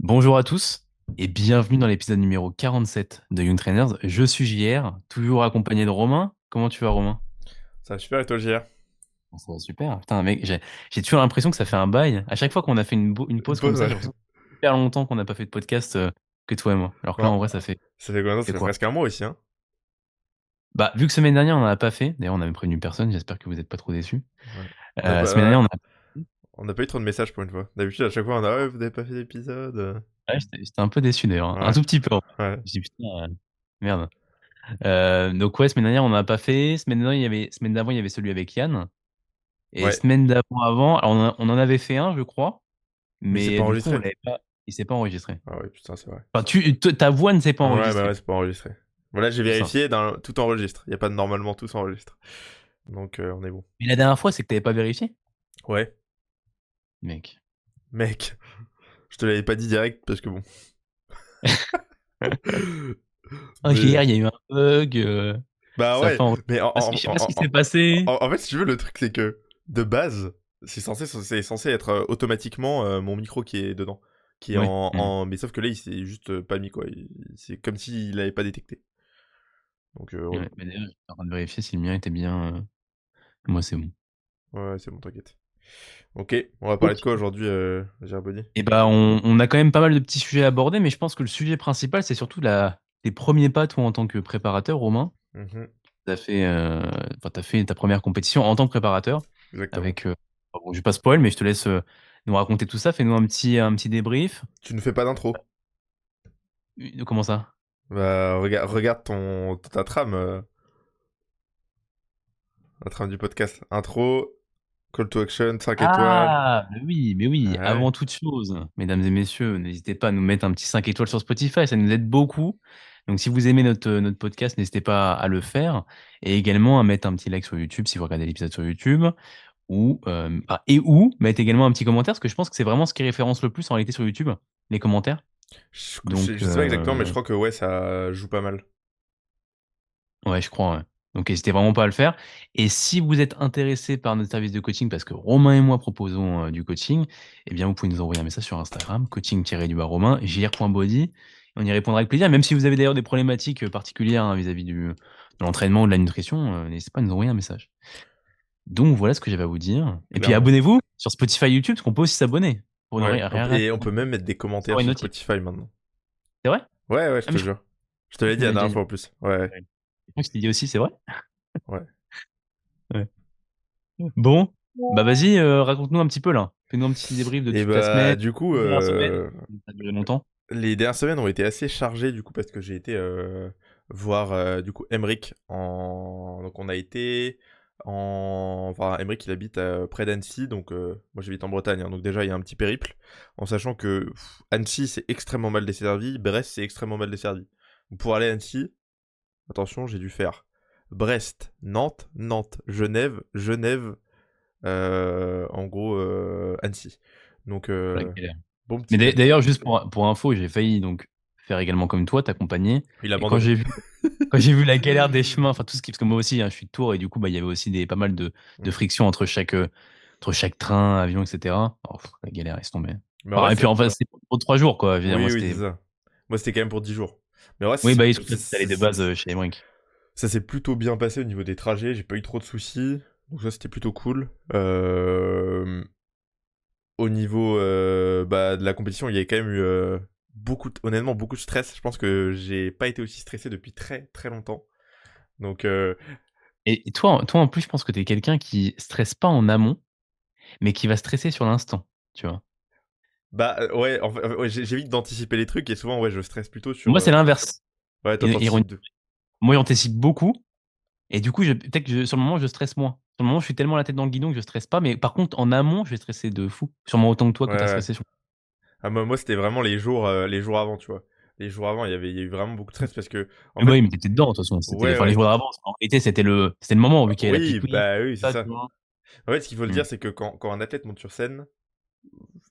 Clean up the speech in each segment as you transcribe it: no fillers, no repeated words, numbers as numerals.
Bonjour à tous et bienvenue dans l'épisode numéro 47 de Young Trainers. Je suis JR, toujours accompagné de Romain. Comment tu vas, Romain? Ça va super et toi, JR? Bon, ça va super. Putain, mec, j'ai toujours l'impression que ça fait un bail. À chaque fois qu'on a fait une Une pause comme pause, ça, ouais. j'ai l'impression que ça fait super longtemps qu'on n'a pas fait de podcast que toi et moi. Alors que là, Bon, en vrai, ça fait, ça fait combien de temps? fait Ça fait quoi? presque un mois aussi, hein? Bah, vu que semaine dernière, on n'en a pas fait. D'ailleurs, on avait prévenu personne. J'espère que vous n'êtes pas trop déçus. Ouais. On n'a Semaine dernière, pas, on a. on n'a pas eu trop de messages pour une fois. D'habitude, à chaque fois, on a ouais, vous n'avez pas fait d'épisode. Ouais, j'étais un peu déçu d'ailleurs, hein. Un Ouais, tout petit peu, en vrai. ouais. Je dis putain, merde. Donc ouais, semaine dernière, on n'en a pas fait. Semaine d'avant, il y avait celui avec Yann. Et Ouais, semaine d'avant avant, alors on en avait fait un, je crois, mais c'est mais pas du coup, on enregistré. l'avait pas, il s'est pas enregistré. Ah ouais, putain, c'est vrai. Enfin, ta voix ne s'est pas Ouais, bah enregistrée. ouais, c'est pas enregistré. Voilà, j'ai C'est ça. vérifié, tout enregistre. Il n'y a pas de normalement tout s'enregistre. Donc, on est bon. Mais la dernière fois, c'est que t'avais pas vérifié, Ouais, mec. mec, je te l'avais pas dit direct parce que bon. Ah, hier, Mais, il y a eu un bug, bah ça a ouais, pas enregistré. mais Je sais pas ce qui s'est passé. en fait, si tu veux, le truc, c'est que de base, c'est censé être automatiquement mon micro qui est dedans. Qui est Ouais. Mais sauf que là, il s'est juste pas mis, quoi. C'est comme s'il avait pas détecté. Donc, Ouais. relou. Mais d'ailleurs, j'étais en train de vérifier si le mien était bien. Moi, c'est bon. Ouais, c'est bon, t'inquiète. Ok, on va parler Ok. de quoi aujourd'hui, Gerboni? Et ben, on a quand même pas mal de petits sujets à aborder, mais je pense que le sujet principal, c'est surtout tes premiers pas, toi, en tant que préparateur, Romain. Mhm, T'as fait ta première compétition en tant que préparateur exactement. avec. Bon, je vais pas spoil, mais je te laisse nous raconter tout ça. Fais-nous un petit débrief. Tu ne fais pas d'intro. Comment ça? Bah, regarde ta trame, la trame du podcast. Intro, call to action, 5 étoiles. Ah, mais oui, Ouais. avant toute chose, mesdames et messieurs, n'hésitez pas à nous mettre un petit 5 étoiles sur Spotify, ça nous aide beaucoup. Donc si vous aimez notre podcast, n'hésitez pas à le faire. Et également à mettre un petit like sur YouTube si vous regardez l'épisode sur YouTube. Ou mettre également un petit commentaire, parce que je pense que c'est vraiment ce qui référence le plus en réalité sur YouTube, les commentaires. Donc, Je sais pas exactement, mais je crois que ouais, ça joue pas mal. ouais, je crois, ouais. Donc, n'hésitez vraiment pas à le faire. Et si vous êtes intéressé par notre service de coaching, parce que Romain et moi proposons du coaching, eh bien, vous pouvez nous envoyer un message sur Instagram, coaching-romain, jr.body. On y répondra avec plaisir. Même si vous avez d'ailleurs des problématiques particulières vis-à-vis de l'entraînement ou de la nutrition, n'hésitez pas à nous envoyer un message. Donc, voilà ce que j'avais à vous dire. Et puis, Clairement. abonnez-vous sur Spotify, YouTube, parce qu'on peut aussi s'abonner pour ne Ouais, rien rater. et on peut même mettre des commentaires Avoir une sur notif. Spotify maintenant. C'est vrai? Ouais, ouais, je Ah, mais te je crois jure. Je te l'ai que tu dit la m'avais déjà dernière dit. fois en plus. Ouais, Ouais. Je crois que je t'ai dit aussi, c'est vrai? ouais. Ouais. Bon, bah vas-y, raconte-nous un petit peu là. Fais-nous un petit débrief de Et toute ta semaine, bah, du coup, la dernière semaine. Ça a duré longtemps. les dernières semaines ont été assez chargées, du coup, parce que j'ai été voir, du coup, Emric Donc, on a été Enfin, Emric, il habite près d'Annecy, donc moi, j'habite en Bretagne, hein, donc déjà, il y a un petit périple, en sachant que Annecy, c'est extrêmement mal desservi, Brest, c'est extrêmement mal desservi. Donc, pour aller à Annecy, attention, j'ai dû faire Brest, Nantes, Nantes, Genève, Genève, en gros, Annecy. Donc, La galère. bon Mais petit périple. d'ailleurs, juste pour info, j'ai failli donc faire également comme toi, t'accompagner. Il a Et abandonné. quand j'ai vu la galère des chemins, enfin tout ce qui, parce que moi aussi, hein, je suis de Tours et du coup, bah, il y avait aussi pas mal de Mm. frictions entre chaque train, avion, etc. Oh, la galère, laisse tomber. Mais en vrai, Enfin, et puis c'est. en fait, c'était pour 3 jours, quoi. Je veux dire, moi, Oui, oui, c'est c'était. ça. Moi, c'était quand même pour 10 jours. Mais en vrai, Oui, bah, ils sont peut-être allés de base chez Emmerich. ça s'est plutôt bien passé au niveau des trajets. J'ai pas eu trop de soucis. Donc, ça, c'était plutôt cool. Au niveau bah, de la compétition, il y avait quand même eu honnêtement, beaucoup de stress. Je pense que j'ai pas été aussi stressé depuis très, très longtemps. Donc, Et toi, en plus, je pense que t'es quelqu'un qui stresse pas en amont, mais qui va stresser sur l'instant, tu vois. bah, ouais, en fait, ouais, j'évite d'anticiper les trucs et souvent, ouais, je stresse plutôt sur. Moi, c'est l'inverse. Ouais, toi, Ironique. t'anticipes de. Moi, j'anticipe beaucoup. Et du coup, peut-être que sur le moment, je stresse moins. Sur le moment, je suis tellement la tête dans le guidon que je stresse pas. Mais par contre, en amont, je vais stresser de fou. Sûrement autant que toi Ouais, que tu as ouais. stressé sur. Ah, moi, c'était vraiment les jours avant, tu vois. Les jours avant, il y a eu vraiment beaucoup de stress parce que, en Mais bah, fait, oui, mais t'étais dedans, de toute façon. ouais, Enfin, les ouais. jours d'avance. En réalité, c'était le moment, vu qu'il y avait la Oui, petite win, bah oui, c'est ça, tu ça. vois. En fait, ce qu'il faut le Hmm. dire, c'est que quand un athlète monte sur scène,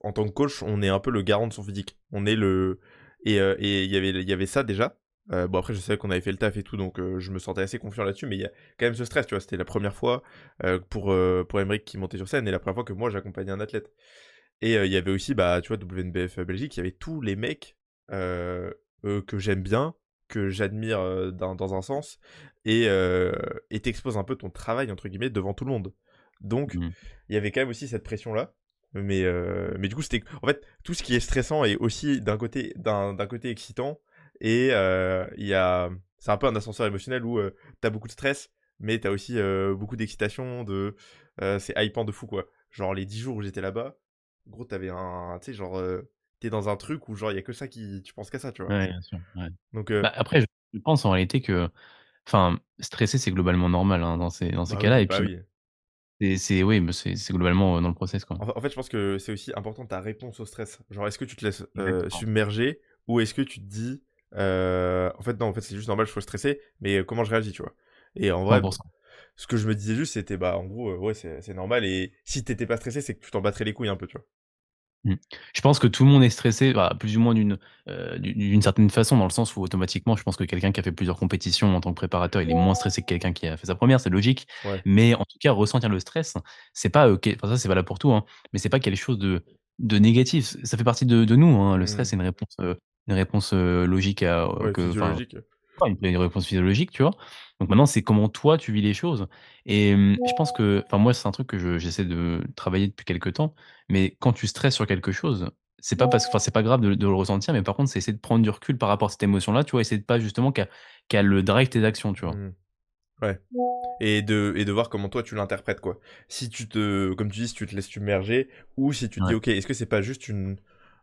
en tant que coach, on est un peu le garant de son physique. On est le. Et il y avait ça déjà. Bon, après, je savais qu'on avait fait le taf et tout, donc je me sentais assez confiant là-dessus, mais il y a quand même ce stress, tu vois. C'était la première fois pour Emmerich qui montait sur scène et la première fois que moi j'accompagnais un athlète. Et il y avait aussi, bah, tu vois, WNBF Belgique, il y avait tous les mecs que j'aime bien, que j'admire dans un sens, et t'exposes un peu ton travail, entre guillemets, devant tout le monde. Donc, Mmh. il y avait quand même aussi cette pression-là. Mais du coup, c'était. En fait, tout ce qui est stressant est aussi d'un côté excitant. Et il y a. C'est un peu un ascenseur émotionnel où t'as beaucoup de stress, mais t'as aussi beaucoup d'excitation. C'est hypant de fou, quoi. Genre, les 10 jours où j'étais là-bas, gros, t'avais un. Tu sais, genre. T'es dans un truc où, genre, il y a que ça qui. Tu penses qu'à ça, tu vois. Ouais, bien sûr, ouais. Donc, Bah, après, je pense en réalité que enfin, stresser, c'est globalement normal, hein, dans ces bah cas-là oui, et bah puis oui. c'est oui, mais c'est globalement, dans le process, quoi. En fait, je pense que c'est aussi important ta réponse au stress. Genre, est-ce que tu te laisses Exactement, submerger ou est-ce que tu te dis, en fait, non, en fait, c'est juste normal, je suis stressé, mais comment je réagis, tu vois. Et en vrai, 100. ce que je me disais juste, c'était, bah, en gros, ouais, c'est normal. Et si t'étais pas stressé, c'est que tu t'en battrais les couilles un peu, tu vois. Mmh. Je pense que tout le monde est stressé, bah, plus ou moins d'une certaine façon, dans le sens où automatiquement, je pense que quelqu'un qui a fait plusieurs compétitions en tant que préparateur, il est moins stressé que quelqu'un qui a fait sa première, c'est logique. Ouais. Mais en tout cas, ressentir le stress, c'est pas, enfin ça, c'est valable pour tout, hein, mais c'est pas quelque chose de négatif. Ça fait partie de nous, hein. Le stress, Hmm. c'est une réponse, logique à, Ouais, que enfin physiologique. ouais, une réponse physiologique, tu vois? Donc maintenant, c'est comment toi tu vis les choses et je pense que enfin moi, c'est un truc que j'essaie de travailler depuis quelque temps, mais quand tu stresses sur quelque chose, c'est pas parce que enfin, c'est pas grave de le ressentir, mais par contre, c'est essayer de prendre du recul par rapport à cette émotion-là, tu vois? Essayer de pas justement qu'elle le drive tes actions, tu vois? Hmm. Ouais. Et de voir comment toi tu l'interprètes, quoi. Si tu te, comme tu dis, si tu te laisses submerger, ou si tu te dis, Ouais. ok, est-ce que c'est pas juste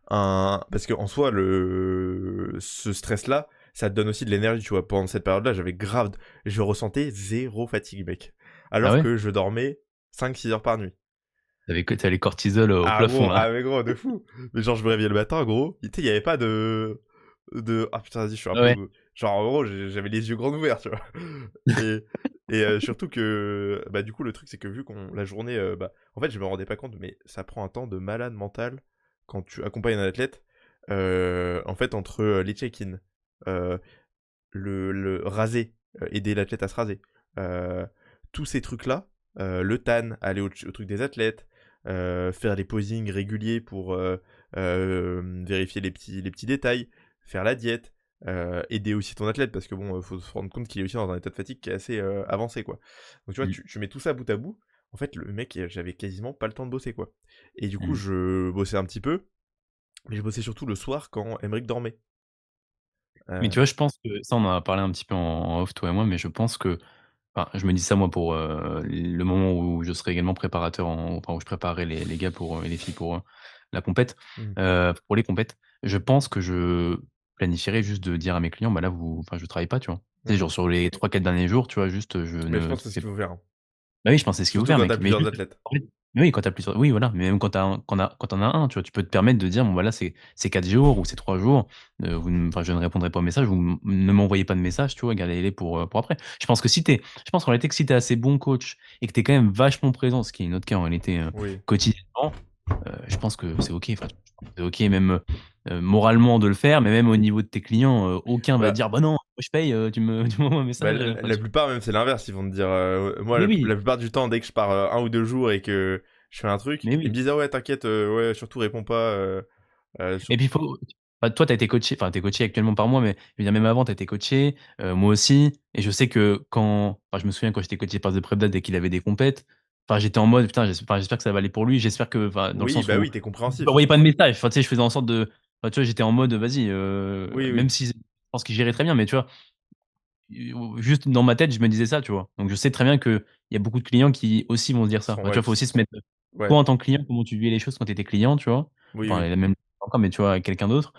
parce qu'en soi, ce stress-là, ça te donne aussi de l'énergie, tu vois. Pendant cette période-là, je ressentais zéro fatigue, mec. Ah Alors ouais? que je dormais 5-6 heures par nuit. Tu avais les cortisol, au plafond là? Ah, mais gros, de fou. Mais genre, je me réveillais le matin, gros. Tu sais, il y avait pas ah putain, vas-y, je suis un Ah ouais? peu. Genre, en gros, j'avais les yeux grands ouverts, tu vois. Et, surtout que, bah, du coup, le truc, c'est que vu qu'on la journée, bah, en fait, je me rendais pas compte, mais ça prend un temps de malade mental quand tu accompagnes un athlète. En fait, entre les check-in, euh, le raser, aider l'athlète à se raser, euh, tous ces trucs-là, le tan, aller au truc des athlètes, faire les posings réguliers pour vérifier les petits détails, faire la diète, aider aussi ton athlète parce que bon, faut se rendre compte qu'il est aussi dans un état de fatigue qui est assez avancé, quoi. Donc tu vois, Mmh, tu mets tout ça bout à bout. En fait, le mec, j'avais quasiment pas le temps de bosser, quoi. Et du coup, mmh. je bossais un petit peu, mais je bossais surtout le soir quand Emeric dormait. Mais tu Euh, vois, je pense que ça, on en a parlé un petit peu en off, toi et moi, mais je pense que enfin, je me dis ça moi pour, le moment où je serai également préparateur enfin, où je préparerai les gars pour, et les filles pour, la compète, hmm, pour les compètes. Je pense que je planifierais juste de dire à mes clients: «Bah, là, vous enfin, je travaille pas», tu vois? Tu sais, hmm. genre sur les 3-4 derniers jours, tu vois, juste, je Mais je ne pense que c'est ce fais qu'il faut faire, hein. bah, oui, je pense que c'est ce qu'il faut Surtout faire, quand mec, t'as mais plusieurs juste athlètes. en fait mais oui, quand tu as plusieurs oui, voilà, mais même quand tu as quand tu en as un, tu vois, tu peux te permettre de dire: «Bon, bah, là, c'est 4 jours ou c'est 3 jours, vous ne enfin, je ne répondrai pas aux messages, ne m'envoyez pas de messages», tu vois? Gardez-les pour après. Je pense en réalité que si tu es assez bon coach et que tu es quand même vachement présent, ce qui est notre cas en réalité, Oui. quotidiennement, je pense que c'est OK. Enfin, c'est OK même, moralement de le faire, mais même au niveau de tes clients, aucun va te Bah, dire: «Bah, non, moi je paye, tu m'envoies un bah, message», la enfin, la tu plupart même c'est l'inverse, ils vont te dire, moi mais oui, la plupart du temps dès que je pars, 1 ou 2 jours et que je fais un truc, mais ils me oui. disent: «Ah ouais t'inquiète, ouais surtout réponds pas, Et puis surtout». il faut bah, toi, tu as été coaché enfin, tu es coaché actuellement par moi, mais je veux dire même avant, tu as été coaché, moi aussi et je sais que quand enfin, je me souviens quand j'étais coaché par The Prep dès qu'il avait des compètes, enfin, j'étais en mode: «Putain, j'espère que ça va aller pour lui». J'espère que enfin, dans le Oui, sens bah où oui, t'es je compréhensif. n'envoyais pas de message. Enfin, tu sais, je faisais en sorte de enfin, tu vois, j'étais en mode: «Vas-y», Oui, même oui, si je pense qu'il gérait très bien, mais tu vois? Juste dans ma tête, je me disais ça, tu vois? Donc je sais très bien qu'il y a beaucoup de clients qui aussi vont se dire qui ça. sont Bah, tu vois, ouais, faut qui aussi sont se mettre, ouais, toi en tant que client, comment tu vivais les choses quand tu étais client, tu vois? oui, Enfin, oui. et même encore, mais tu vois, avec quelqu'un d'autre.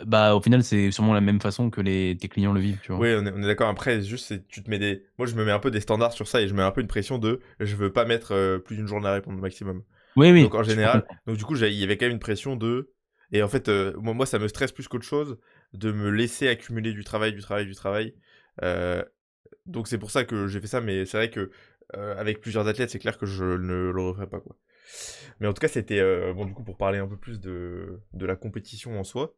Bah, au final, c'est sûrement la même façon que tes clients le vivent, tu vois? Oui, on est d'accord. Après, juste, tu te mets des. Moi, je me mets un peu des standards sur ça et je mets un peu une pression de. Je veux pas mettre plus d'une journée à répondre au maximum. Oui, Donc, oui, en je peux général. comprendre. Donc, du coup, il y avait quand même une pression de. Et en fait, moi, ça me stresse plus qu'autre chose de me laisser accumuler du travail, du travail, du travail. Euh, donc, c'est pour ça que j'ai fait ça. Mais c'est vrai que avec plusieurs athlètes, c'est clair que je ne le referai pas, quoi. Mais en tout cas, c'était. Bon, du coup, pour parler un peu plus de la compétition en soi.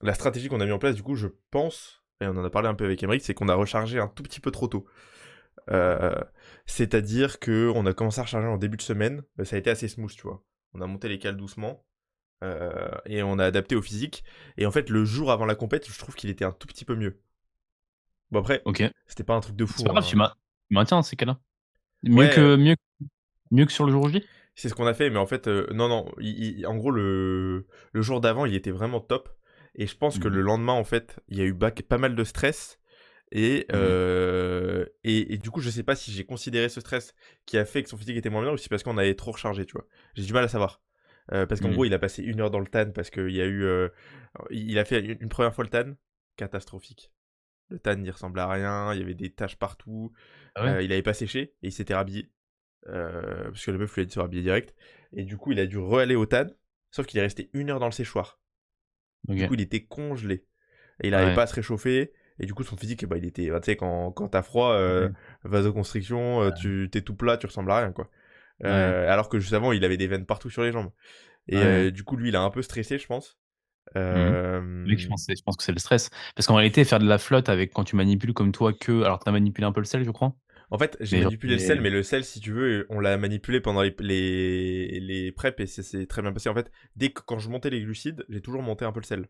La stratégie qu'on a mis en place, du coup, je pense, et on en a parlé un peu avec Emeric, c'est qu'on a rechargé un tout petit peu trop tôt. Heu, C'est-à-dire qu'on a commencé à recharger en début de semaine, ça a été assez smooth, tu vois? On a monté les cales doucement, et on a adapté au physique et en fait, le jour avant la compète, je trouve qu'il était un tout petit peu mieux. Bon après, OK. c'était pas un truc de C'est pas fou, grave, hein. tu maintiens dans ces cas-là. Mieux Ouais, que mieux que sur le jour J? c'est ce qu'on a fait, mais en fait, non, non, en gros, le jour d'avant, il était vraiment top et je pense que Mmh mh. le lendemain, en fait, il y a eu pas mal de stress Mmh. et du coup, je sais pas si j'ai considéré ce stress qui a fait que son physique était moins bien ou si c'est parce qu'on avait trop rechargé, tu vois? J'ai du mal à savoir. Parce qu'en Mmh. gros, il a passé 1 heure dans le tan parce qu'il y a eu, il a fait une 1re fois le tan, catastrophique. Le tan, il ressemblait à rien, il y avait des taches partout, Ah ouais? il avait pas séché et il s'était rhabillé. Parce que le meuf lui a dit de se rhabiller direct. Et du coup, il a dû re-aller au TAN, sauf qu'il est resté 1 heure dans le séchoir. Du OK. coup, il était congelé. Et il n'arrivait Ouais. pas à se réchauffer. Et du coup, son physique, bah, il était. Bah, tu sais, quand t'as froid, Mmh. vasoconstriction, tu t'es tout plat, tu ressembles à rien, quoi. Ouais. Alors que juste avant, il avait des veines partout sur les jambes. Et Ouais. du coup, lui, il a un peu stressé, je pense. Mmh. Oui, Euh, je pense que c'est le stress. Parce qu'en réalité, faire de la flotte avec quand tu manipules comme toi que alors tu as manipulé un peu le sel, je crois? En fait, j'ai Mais genre manipulé le sel, les mais le sel, si tu veux, on l'a manipulé pendant les preps et ça s'est très bien passé. En fait, quand je montais les glucides, j'ai toujours monté un peu le sel.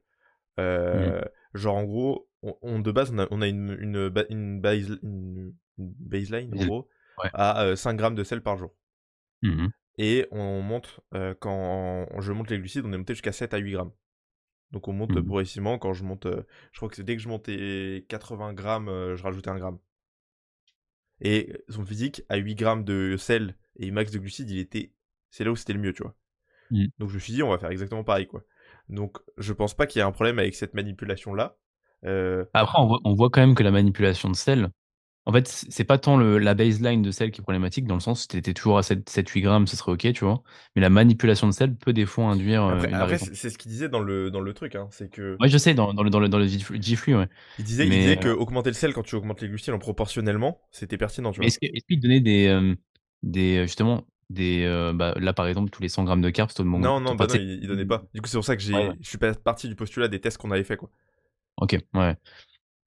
mmh. Heu, Genre en gros, de base, on a une baseline en Vas-y. gros Ouais. à, 5 grammes de sel par jour Mmh mh. et on monte, quand je monte les glucides, on est monté jusqu'à 7 à 8 grammes. Donc on monte, Mmh. progressivement quand je monte, je crois que c'est dès que je montais 80 grammes, je rajoutais 1 gramme et son physique à 8 grammes de sel et max de glucides, c'est là où c'était le mieux, tu vois? Mmh. Donc je me suis dit: «On va faire exactement pareil, quoi». Donc je pense pas qu'il y ait un problème avec cette manipulation-là, heu Après on voit quand même que la manipulation de sel, en fait, c'est pas tant la baseline de sel qui est problématique dans le sens, si tu étais toujours à 7-8 grammes, ce serait OK, tu vois? Mais la manipulation de sel peut des fois induire, une Après, arrivée. c'est ce qu'il disait dans le truc, hein, c'est que Ouais, je sais dans le Gflux, ouais. il Mais disait que augmenter le sel quand tu augmentes les glucides en proportionnellement, c'était pertinent, tu mais vois? est-ce qu'il te donnait justement des, bah, là, par exemple, tous les 100 grammes de carbs Non, non, enfin, bah, tu non, sais il donnait pas. Du coup, c'est pour ça que ouais, ouais. je suis pas parti du postulat des tests qu'on avait fait, quoi. OK, ouais.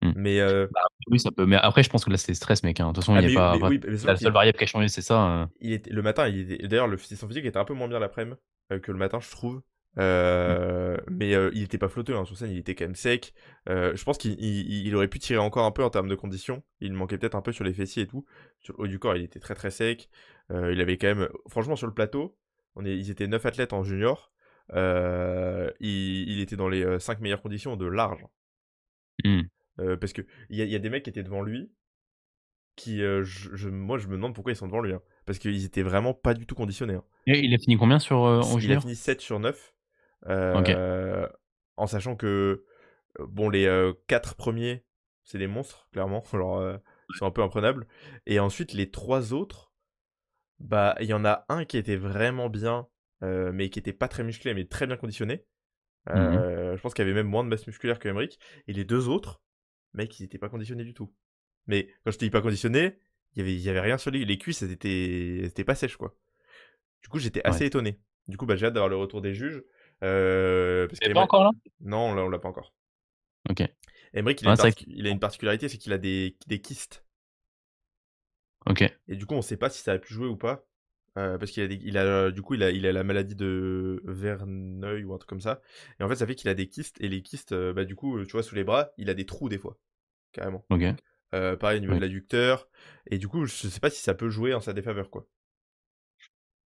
Mmh. Mais Bah, oui, ça peut mais après, je pense que là, c'est stress, mec, hein. De toute façon, il ah y a pas mais enfin, oui, mais c'est la sûr seule qu'il variable qui a changé, c'est ça, il était le matin, il était d'ailleurs son physique était un peu moins bien l'après-midi, que le matin, je trouve. mmh, Mais il était pas flotteux, hein, sur scène, il était quand même sec. Je pense qu'il aurait pu tirer encore un peu en termes de conditions. Il manquait peut-être un peu sur les fessiers et tout. Sur le haut du corps, il était très, très sec. Il avait quand même franchement, sur le plateau, ils étaient 9 athlètes en junior. Il était dans les, 5 meilleures conditions de large. mmh. Parce qu'il y a des mecs qui étaient devant lui qui, moi, je me demande pourquoi ils sont devant lui, hein. Parce qu'ils étaient vraiment pas du tout conditionnés, hein. Et il a fini combien en Il a junior? fini 7 sur 9, OK. heu, en sachant que, bon, les, 4 premiers, c'est des monstres, clairement. Genre, ils sont un peu imprenables et ensuite les 3 autres, bah, il y en a un qui était vraiment bien, mais qui était pas très musclé, mais très bien conditionné. Mmh mh. Je pense qu'il avait même moins de masse musculaire que Emric et les 2 autres, mec, ils étaient pas conditionnés du tout. Mais quand je te dis pas conditionnés, il y avait rien sur les cuisses, elles étaient pas sèches, quoi. Du coup, j'étais Ouais. assez étonné. Du coup, bah, j'ai hâte d'avoir le retour des juges, parce Tu l'avais pas encore là? non, on l'a pas encore. OK. Emric, Ouais, c'est vrai que il a une particularité, c'est qu'il a des kystes OK. et du coup, on sait pas si ça a pu jouer ou pas, parce du coup, il a la maladie de Verneuil ou un truc comme ça et en fait, ça fait qu'il a des kystes et les kystes, bah, du coup, tu vois, sous les bras, il a des trous des fois, carrément. OK. Pareil au niveau de Oui. l'adducteur et du coup, je sais pas si ça peut jouer en sa défaveur, quoi.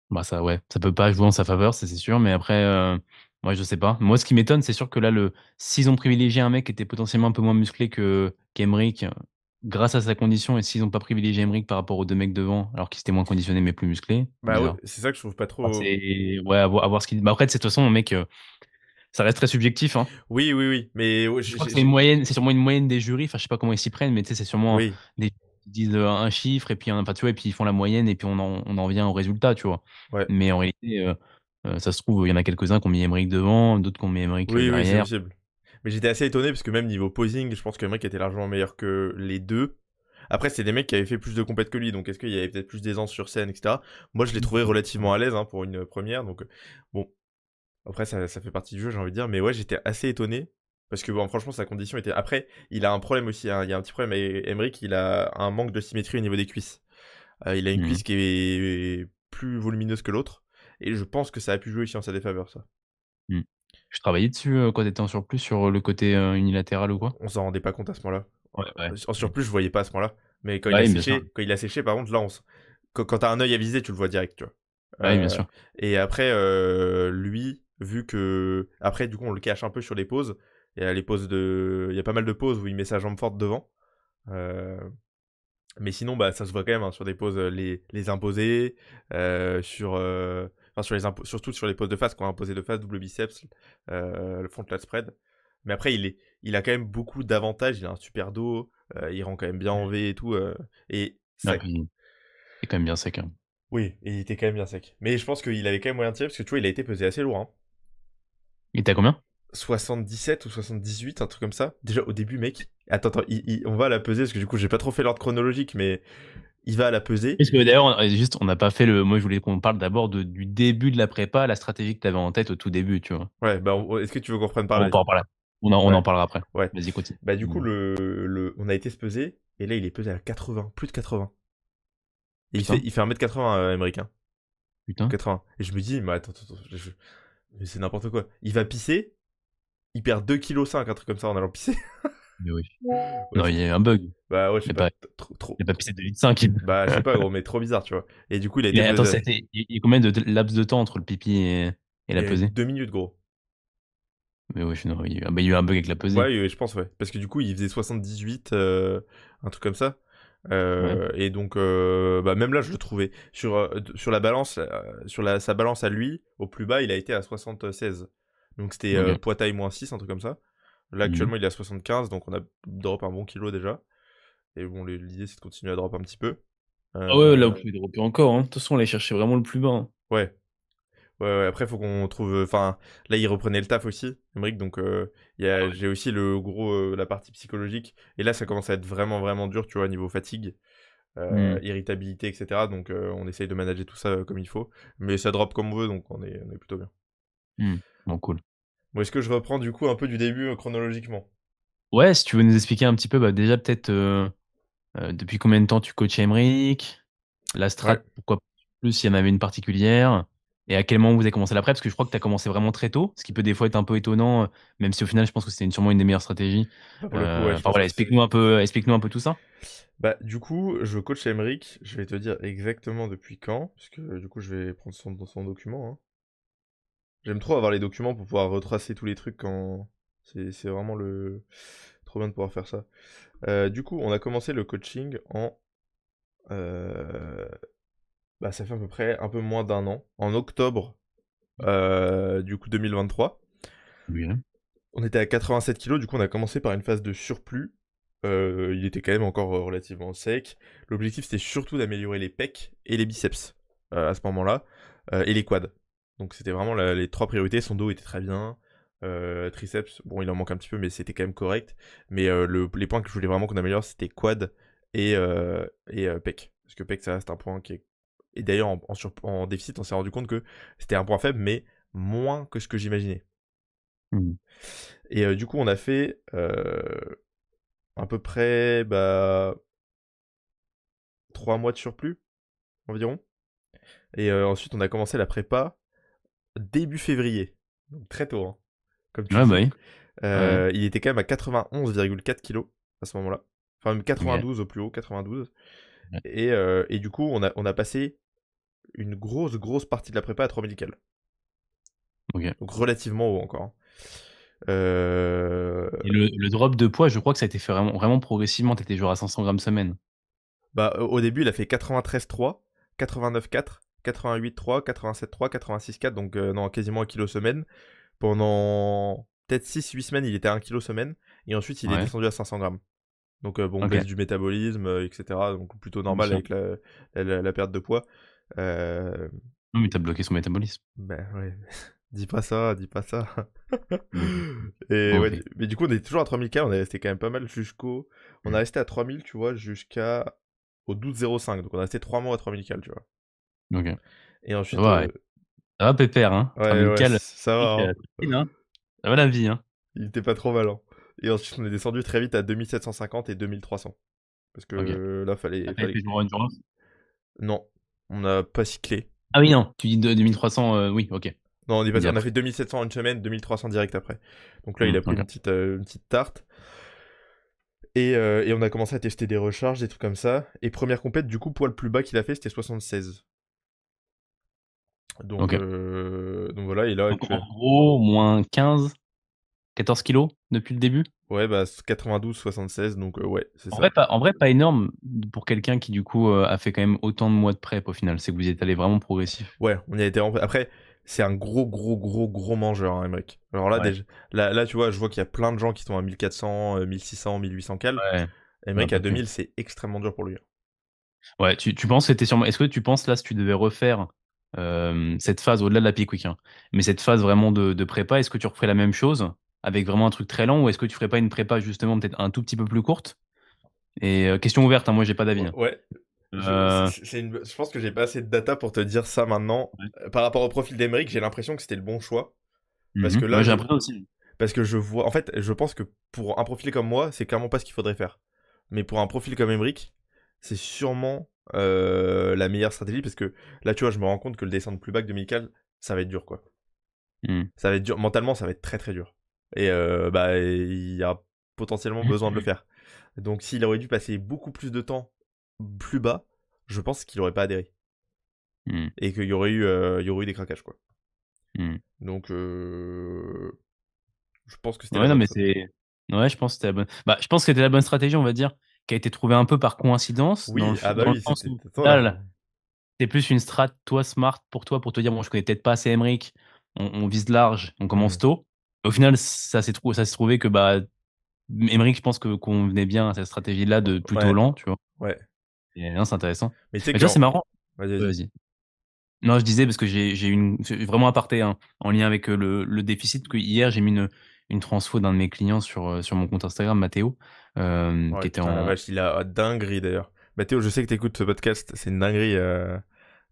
Bah, ça ouais, ça peut pas jouer en sa faveur, ça, c'est sûr, mais après, moi, je sais pas. Moi, ce qui m'étonne, c'est sûr que là, s'ils ont privilégié un mec qui était potentiellement un peu moins musclé qu'Emeric, grâce à sa condition et s'ils ont pas privilégié Emeric par rapport aux 2 mecs devant, alors qu'ils étaient moins conditionnés mais plus musclés, Bah, ouais, bizarre. c'est ça que je trouve pas Enfin, trop. c'est ouais, à voir ce qu'il bah, après, de toute façon, mec, ça reste très subjectif, hein. Oui, oui, oui, mais ouais, Je crois que c'est sûrement une moyenne des jurys, enfin, je sais pas comment ils s'y prennent, mais tu sais, c'est sûrement oui, des ils disent, un chiffre et puis enfin, tu vois? Et puis ils font la moyenne et puis on en vient au résultat, tu vois? ouais. Mais en réalité, ça se trouve, il y en a quelques-uns qui ont mis Emeric devant, d'autres qui ont mis Emeric, Oui, oui, c'est derrière. possible. Mais j'étais assez étonné parce que même niveau posing, je pense que Emric était largement meilleur que les 2. Après, c'est des mecs qui avaient fait plus de compètes que lui, donc est-ce qu'il y avait peut-être plus d'aisance sur scène, et cetera. Moi, je l'ai trouvé relativement à l'aise, hein, pour une première, donc bon, après ça fait partie du jeu, j'ai envie de dire, mais ouais, j'étais assez étonné Parce que bon, franchement, sa condition était. Après, il a un problème aussi, hein. Il y a un petit problème. Emric, il a un manque de symétrie au niveau des cuisses. Il a une Mmh. cuisse qui est plus volumineuse que l'autre. Et je pense que ça a pu jouer aussi en sa défaveur, ça. Mmh. Tu travaillais dessus, quand tu étais en surplus sur, le côté, unilatéral ou quoi? On s'en rendait pas compte à ce moment-là. Ouais, ouais. En Mmh. surplus, je voyais pas à ce moment-là. Mais Bah oui, bien sûr. quand il a séché, par contre, là, quand t'as un œil à viser, tu le vois direct, tu vois. Bah oui, bien Euh, sûr. et après, lui, vu que. Après, du coup, on le cache un peu sur les pauses. Il y a pas mal de pauses où il met sa jambe forte devant. Euh, Mais sinon, bah, ça se voit quand même hein, sur des poses les imposées, enfin, surtout sur les poses de face, quand imposé de face, double biceps, le front lat spread. Mais après, il a quand même beaucoup d'avantages. Il a un super dos, il rend quand même bien en V et tout. Et Ah ça, puis, il est quand même bien sec, hein. oui, et il était quand même bien sec. Mais je pense qu'il avait quand même moyen de tirer parce que tu vois, il a été pesé assez lourd. Hein. Il était à combien? 77 ou 78, un truc comme ça. Déjà au début, mec. Attends, on va la peser parce que du coup, j'ai pas trop fait l'ordre chronologique, mais il va à la peser. Parce que d'ailleurs, juste, on n'a pas fait le moi, je voulais qu'on parle d'abord du début de la prépa, la stratégie que tu avais en tête au tout début, tu vois? Ouais, bah, est-ce que tu veux qu'on reprenne par On là? peut en parler. On en Ouais, parlera après. ouais. Vas-y, continue. Bah, du coup, Mmh. on a été se peser, et là, il est pesé à 80, plus de 80. Et Putain, il fait 1m80, américain. putain. 80. Et je me dis, mais attends, mais c'est n'importe quoi. Il va pisser, il perd 2,5 kg, un truc comme ça en allant pisser. Mais oui. Ouais, Non, il y a eu un bug. bah, ouais, je Il sais a pas, pas trop. il a pas pissé de 2,5 litres. Bah, je sais pas, gros, mais trop bizarre, tu vois. Et du coup, il a été Mais attends, pesé. il y a combien de laps de temps entre le pipi et la Et pesée? 2 minutes, gros. Mais oui, non, il y a eu un bug avec la pesée. Ouais, je pense, ouais. Parce que du coup, il faisait 78, un truc comme ça. Ouais. Et donc, bah, même là, je le trouvais. Sur la balance, sa balance à lui, au plus bas, il a été à 76. Donc c'était OK. poids taille -6, un truc comme ça. Là, Mmh mh. actuellement, il est à 75, donc on a drop un bon kilo déjà. Et bon, l'idée, c'est de continuer à drop un petit peu. Ah ouais, là, vous Euh, pouvez dropper encore, hein. De toute façon, allez chercher vraiment le plus bas, hein. ouais. Ouais, après, faut qu'on trouve. Enfin, là, il reprenait le taf aussi, Emmerich, donc j'ai aussi la partie psychologique. Et là, ça commence à être vraiment, vraiment dur, tu vois, niveau fatigue, Mmh. irritabilité, etc. Donc, on essaye de manager tout ça comme il faut. Mais ça drop comme on veut, donc on est plutôt bien. Mmh. Bon, cool. Bon, est-ce que je reprends du coup un peu du début chronologiquement? Ouais, si tu veux nous expliquer un petit peu, bah, déjà peut-être, depuis combien de temps tu coaches Aymeric? La Ouais. strat, pourquoi plus, s'il y en avait une particulière? Et à quel moment vous avez commencé la prep? Parce que je crois que tu as commencé vraiment très tôt, ce qui peut des fois être un peu étonnant, même si au final je pense que c'était sûrement une des meilleures stratégies. Bah, pour le coup, ouais, je Enfin pense voilà, que c'est. explique-nous un peu tout ça. Bah, du coup, je coach Emmerich. Je vais te dire exactement depuis quand, parce que du coup, je vais prendre son document. Hein. J'aime trop avoir les documents pour pouvoir retracer tous les trucs quand. C'est vraiment le. Trop bien de pouvoir faire ça. Du coup, on a commencé le coaching en. euh, Bah, ça fait à peu près un peu moins d'un an. En octobre, du coup, 2023. OK. On était à 87 kilos, du coup, on a commencé par une phase de surplus. Il était quand même encore relativement sec. L'objectif, c'était surtout d'améliorer les pecs et les biceps à ce moment-là, et les quads. Donc, c'était vraiment les trois priorités. Son dos était très bien. Triceps, bon, il en manque un petit peu, mais c'était quand même correct. Mais les points que je voulais vraiment qu'on améliore, c'était quad et pec. Parce que pec, ça reste un point qui est. Et d'ailleurs, en déficit, on s'est rendu compte que c'était un point faible, mais moins que ce que j'imaginais. Mmh. Et du coup, on a fait à peu près 3 mois de surplus environ. Et ensuite, on a commencé la prépa début février. Donc très tôt, hein, comme tu Ouais, bah, dis. oui. Ouais. Il était quand même à 91,4 kilos à ce moment-là. Enfin, même OK. 92 au plus haut, 92. Ouais. Et du coup, on a passé une grosse partie de la prépa à 3000 cal. OK. Donc relativement haut encore. Hein. Euh, Et le drop de poids, je crois que ça a été fait vraiment progressivement. Tu étais genre à 500 grammes semaine. Bah, au début, il a fait 93,3, 89,4, 88,3, 87,3, 86,4, donc non, quasiment 1 kg semaine. Pendant peut-être 6-8 semaines, il était à 1 kg semaine. Et ensuite, il est Ouais. descendu à 500 grammes. Donc, bon, OK. baisse du métabolisme, etc. Donc, plutôt Bien normal sûr. avec la perte de poids. Euh, Non, mais tu as bloqué son métabolisme. ben ouais, dis pas ça, dis pas ça. OK. Et ouais, OK. mais du coup, on est toujours à 3000 k, on est resté quand même pas mal On a Mmh. resté à 3000, tu vois, jusqu'à au 12,05. Donc, on a resté 3 mois à 3000 k, tu vois. OK. Et Ça ensuite, va, ouais. Ça va pépère, hein? ouais, 3000 ouais, cales, ça va, mec, hein. tranquille, hein? Ça va la vie, hein? Il était pas trop mal, hein. Et ensuite, on est descendu très vite à 2750 et 2300. Parce OK. que là, Ah, fallait, tu fallait... fait jour endurance? Non, on n'a pas cyclé. Ah oui, non, tu dis de 2300, oui, OK. Non, Tu dis on a après. fait 2700 une semaine, 2300 direct après. Donc là, il a pris OK. une petite tarte. Et on a commencé à tester des recharges, des trucs comme ça. Et première compète, du coup, poids le plus bas qu'il a fait, c'était 76. OK. Donc voilà, et là, Donc en gros, moins 15, 14 kilos depuis le début? ouais, bah 92, 76, donc ouais, c'est ça. En vrai, pas énorme pour quelqu'un qui, du coup, a fait quand même autant de mois de prep au final. C'est que vous y êtes allé vraiment progressif. Ouais, on y a été après, c'est un gros mangeur, hein, Emmerich. Alors là, Ouais. déjà, là, tu vois, je vois qu'il y a plein de gens qui sont à 1400, 1600, 1800 cales. Ouais. Un Emmerich à peu plus. 2000, c'est extrêmement dur pour lui, hein. Ouais, tu penses que c'était sûrement. Est-ce que tu penses là, si tu devais refaire cette phase au-delà de la peak week, hein, mais cette phase vraiment de prépa, est-ce que tu referais la même chose avec vraiment un truc très lent ou est-ce que tu ferais pas une prépa justement peut-être un tout petit peu plus courte? Et question ouverte, hein, moi j'ai pas d'avis, hein. Ouais, Euh, je pense que j'ai pas assez de data pour te dire ça maintenant. ouais. Par rapport au profil d'Emeric, j'ai l'impression que c'était le bon choix. Parce que Mhm. là, Ouais, j'ai l'impression aussi. parce que je vois. En fait, je pense que pour un profil comme moi, c'est clairement pas ce qu'il faudrait faire. Mais pour un profil comme Emeric, c'est sûrement la meilleure stratégie. Parce que là, tu vois, je me rends compte que le descendre plus bas que 2000 cales, ça va être dur, quoi. Mhm. Ça va être dur. Mentalement, ça va être très très dur. Et bah, il y a potentiellement besoin de le faire. Donc, s'il aurait dû passer beaucoup plus de temps plus bas, je pense qu'il aurait pas adhéré. Mhm. Et qu'il y aurait eu des craquages, quoi. Mhm. Donc, je pense que c'était la Ouais, non, bonne mais stratégie. c'est. Ouais, je pense que c'était la bonne. Bah, je pense que c'était la bonne stratégie, on va dire, qui a été trouvée un peu par coïncidence, Oui, ah bah dans le oui, sens c'était. où, Attends, là. là, c'est plus une strat, toi, smart, pour toi, pour te dire, bon, je connais peut-être pas assez Emmerich, on vise large, on commence Hmm. tôt. Au final, ça s'est trouvé que, bah, Emmerich, je pense que qu'on venait bien à cette stratégie-là de plutôt Ouais, lent, tu vois. ouais. Et non, c'est intéressant. Mais tu sais Mais que. tu vois, c'est marrant. Vas-y, Ouais, vas-y. vas-y. Non, je disais parce que j'ai eu c'est vraiment aparté, hein, en lien avec le déficit, que hier, j'ai mis une transfo d'un de mes clients sur mon compte Instagram, Mathéo, qui Ouais, était putain, la en. vache, il a dinguerie d'ailleurs. Bah, Théo, je sais que t'écoutes ce podcast, c'est une dinguerie.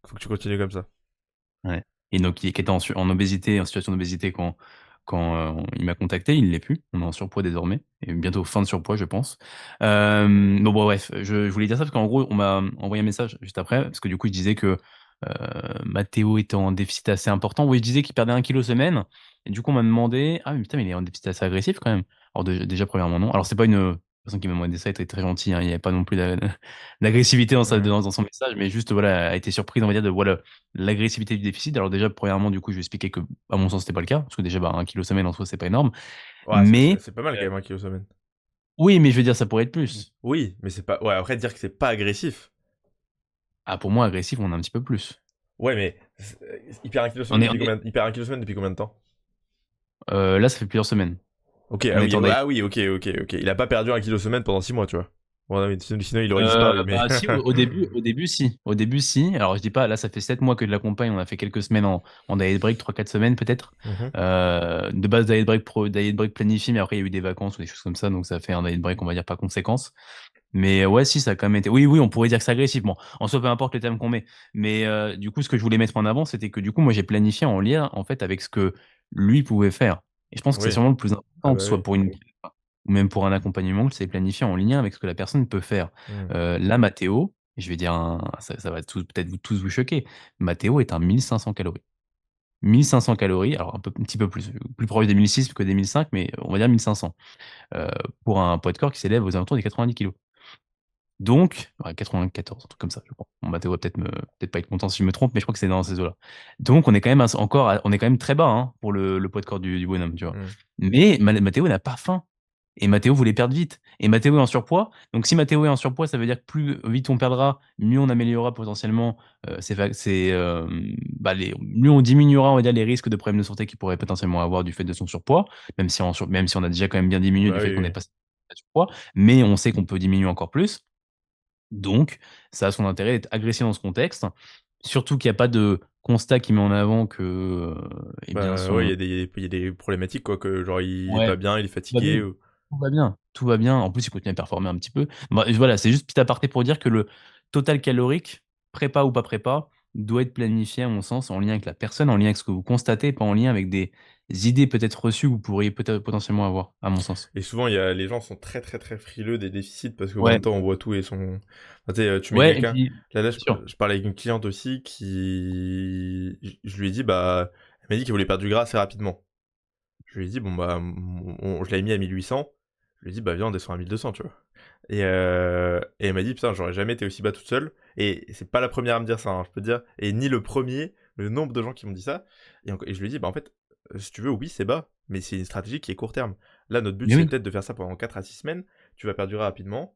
Faut que tu continues comme ça. Ouais. Et donc, qui était en obésité, en situation d'obésité quand il m'a contacté. Il l'est plus. On est en surpoids désormais. Et bientôt fin de surpoids, je pense. Donc, bon, bref, je voulais dire ça parce qu'en gros, on m'a envoyé un message juste après. Parce que du coup, je disais que Mathéo était en déficit assez important. Oui, je disais qu'il perdait 1 kilo semaine. Et du coup, on m'a demandé: ah, mais putain, mais il est en déficit assez agressif quand même. Alors, déjà, premièrement, non. Alors, c'est pas une personne qui m'a demandé ça, était très gentil, hein. Il n'y avait pas non plus d'agressivité Hmm. dans son message, mais juste, voilà, a été surprise, on va dire, de voilà, l'agressivité du déficit. Alors déjà, premièrement, du coup, je vais expliquer que, à mon sens, c'était pas le cas, parce que déjà, bah, 1 kilo semaine en soi, c'est pas énorme. Ouais, Mais, c'est pas mal quand euh, même, 1 kilo semaine. oui, mais je veux dire, ça pourrait être plus. Oui, mais c'est pas. Ouais, après, dire que c'est pas agressif. Ah, pour moi, agressif, on a un petit peu plus. Ouais, mais. Il perd 1 kilo semaine On est, il perd 1 kilo semaine depuis combien de temps? là, ça fait plusieurs semaines. Ok, On est en diet. ah oui, ok. Il a pas perdu 1 kilo semaine pendant 6 mois, tu vois. Bon, mais sinon, il aurait disparu, mais. Bah, si, au début, si. Au début, si. Alors, je dis pas, là, ça fait 7 mois que je l'accompagne. On a fait quelques semaines en diet break, 3 4 semaines peut-être. Mhm. De base, diet break planifié, mais après, il y a eu des vacances ou des choses comme ça, donc ça fait un diet break, on va dire, pas conséquence. Mais ouais, si, ça a quand même été. Oui, oui, on pourrait dire que c'est agressif. Bon, en soi, peu importe le terme qu'on met. Mais du coup, ce que je voulais mettre en avant, c'était que du coup, moi, j'ai planifié en lien, en fait, avec ce que lui pouvait faire. Et je pense que c'est Oui. sûrement le plus Ah important, que bah ce soit oui. pour une ou même pour un accompagnement, c'est planifié en lien avec ce que la personne peut faire. Hmm. Là, Mathéo, je vais dire ça va peut-être tous vous choquer. Mathéo est un 1500 calories. 1500 calories, alors un petit peu plus proche des 1006 que des 1005, mais on va dire 1500. Euh, pour un poids de corps qui s'élève aux alentours des 90 kilos. Donc, ouais, 94, un truc comme ça, je crois. Bon, Mathéo va peut-être pas être content si je me trompe, mais je crois que c'est dans ces eaux-là. Donc, on est quand même on est quand même très bas, hein, pour le poids de corps du bonhomme, tu vois. Hmm. Mais Mathéo n'a pas faim. Et Mathéo voulait perdre vite. Et Mathéo est en surpoids. Donc, si Mathéo est en surpoids, ça veut dire que plus vite on perdra, mieux on améliorera potentiellement mieux on diminuera, on va dire, les risques de problèmes de santé qu'il pourrait potentiellement avoir du fait de son surpoids, même si on a déjà quand même bien diminué Bah du fait oui, qu'on est oui. passé à surpoids, mais on sait qu'on peut diminuer encore plus. Donc, ça a son intérêt d'être agressif dans ce contexte. Surtout qu'il n'y a pas de constat qui met en avant que, eh bien, Bah ouais, il y a des problématiques, quoi, que genre il est Ouais, pas bien, il est tout va fatigué. bien. Tout va bien. Tout va bien. En plus, il continue à performer un petit peu. Bah, voilà, c'est juste petit aparté pour dire que le total calorique, prépa ou pas prépa, doit être planifié, à mon sens, en lien avec la personne, en lien avec ce que vous constatez, pas en lien avec idées peut-être reçues que vous pourriez peut-être potentiellement avoir, à mon sens. Et souvent, les gens sont très très très frileux des déficits parce qu'en Ouais, même temps, on voit tout et son. Enfin, tu sais, tu mets ouais, et quelqu'un. puis, Là, bien sûr. je parlais avec une cliente aussi qui. Je lui ai dit, bah. Elle m'a dit qu'elle voulait perdre du gras assez rapidement. Je lui ai dit, bon, bah. Je l'avais mis à 1800. Je lui ai dit, bah, viens, on descend à 1200, tu vois. Et elle m'a dit, putain, j'aurais jamais été aussi bas toute seule. Et c'est pas la première à me dire ça, hein, je peux te dire. Et ni le premier, le nombre de gens qui m'ont dit ça. Et je lui ai dit, bah, en fait, si tu veux, oui, c'est bas, mais c'est une stratégie qui est court terme. Là, notre but, Mais c'est oui, peut-être de faire ça pendant 4 à 6 semaines. Tu vas perdurer rapidement.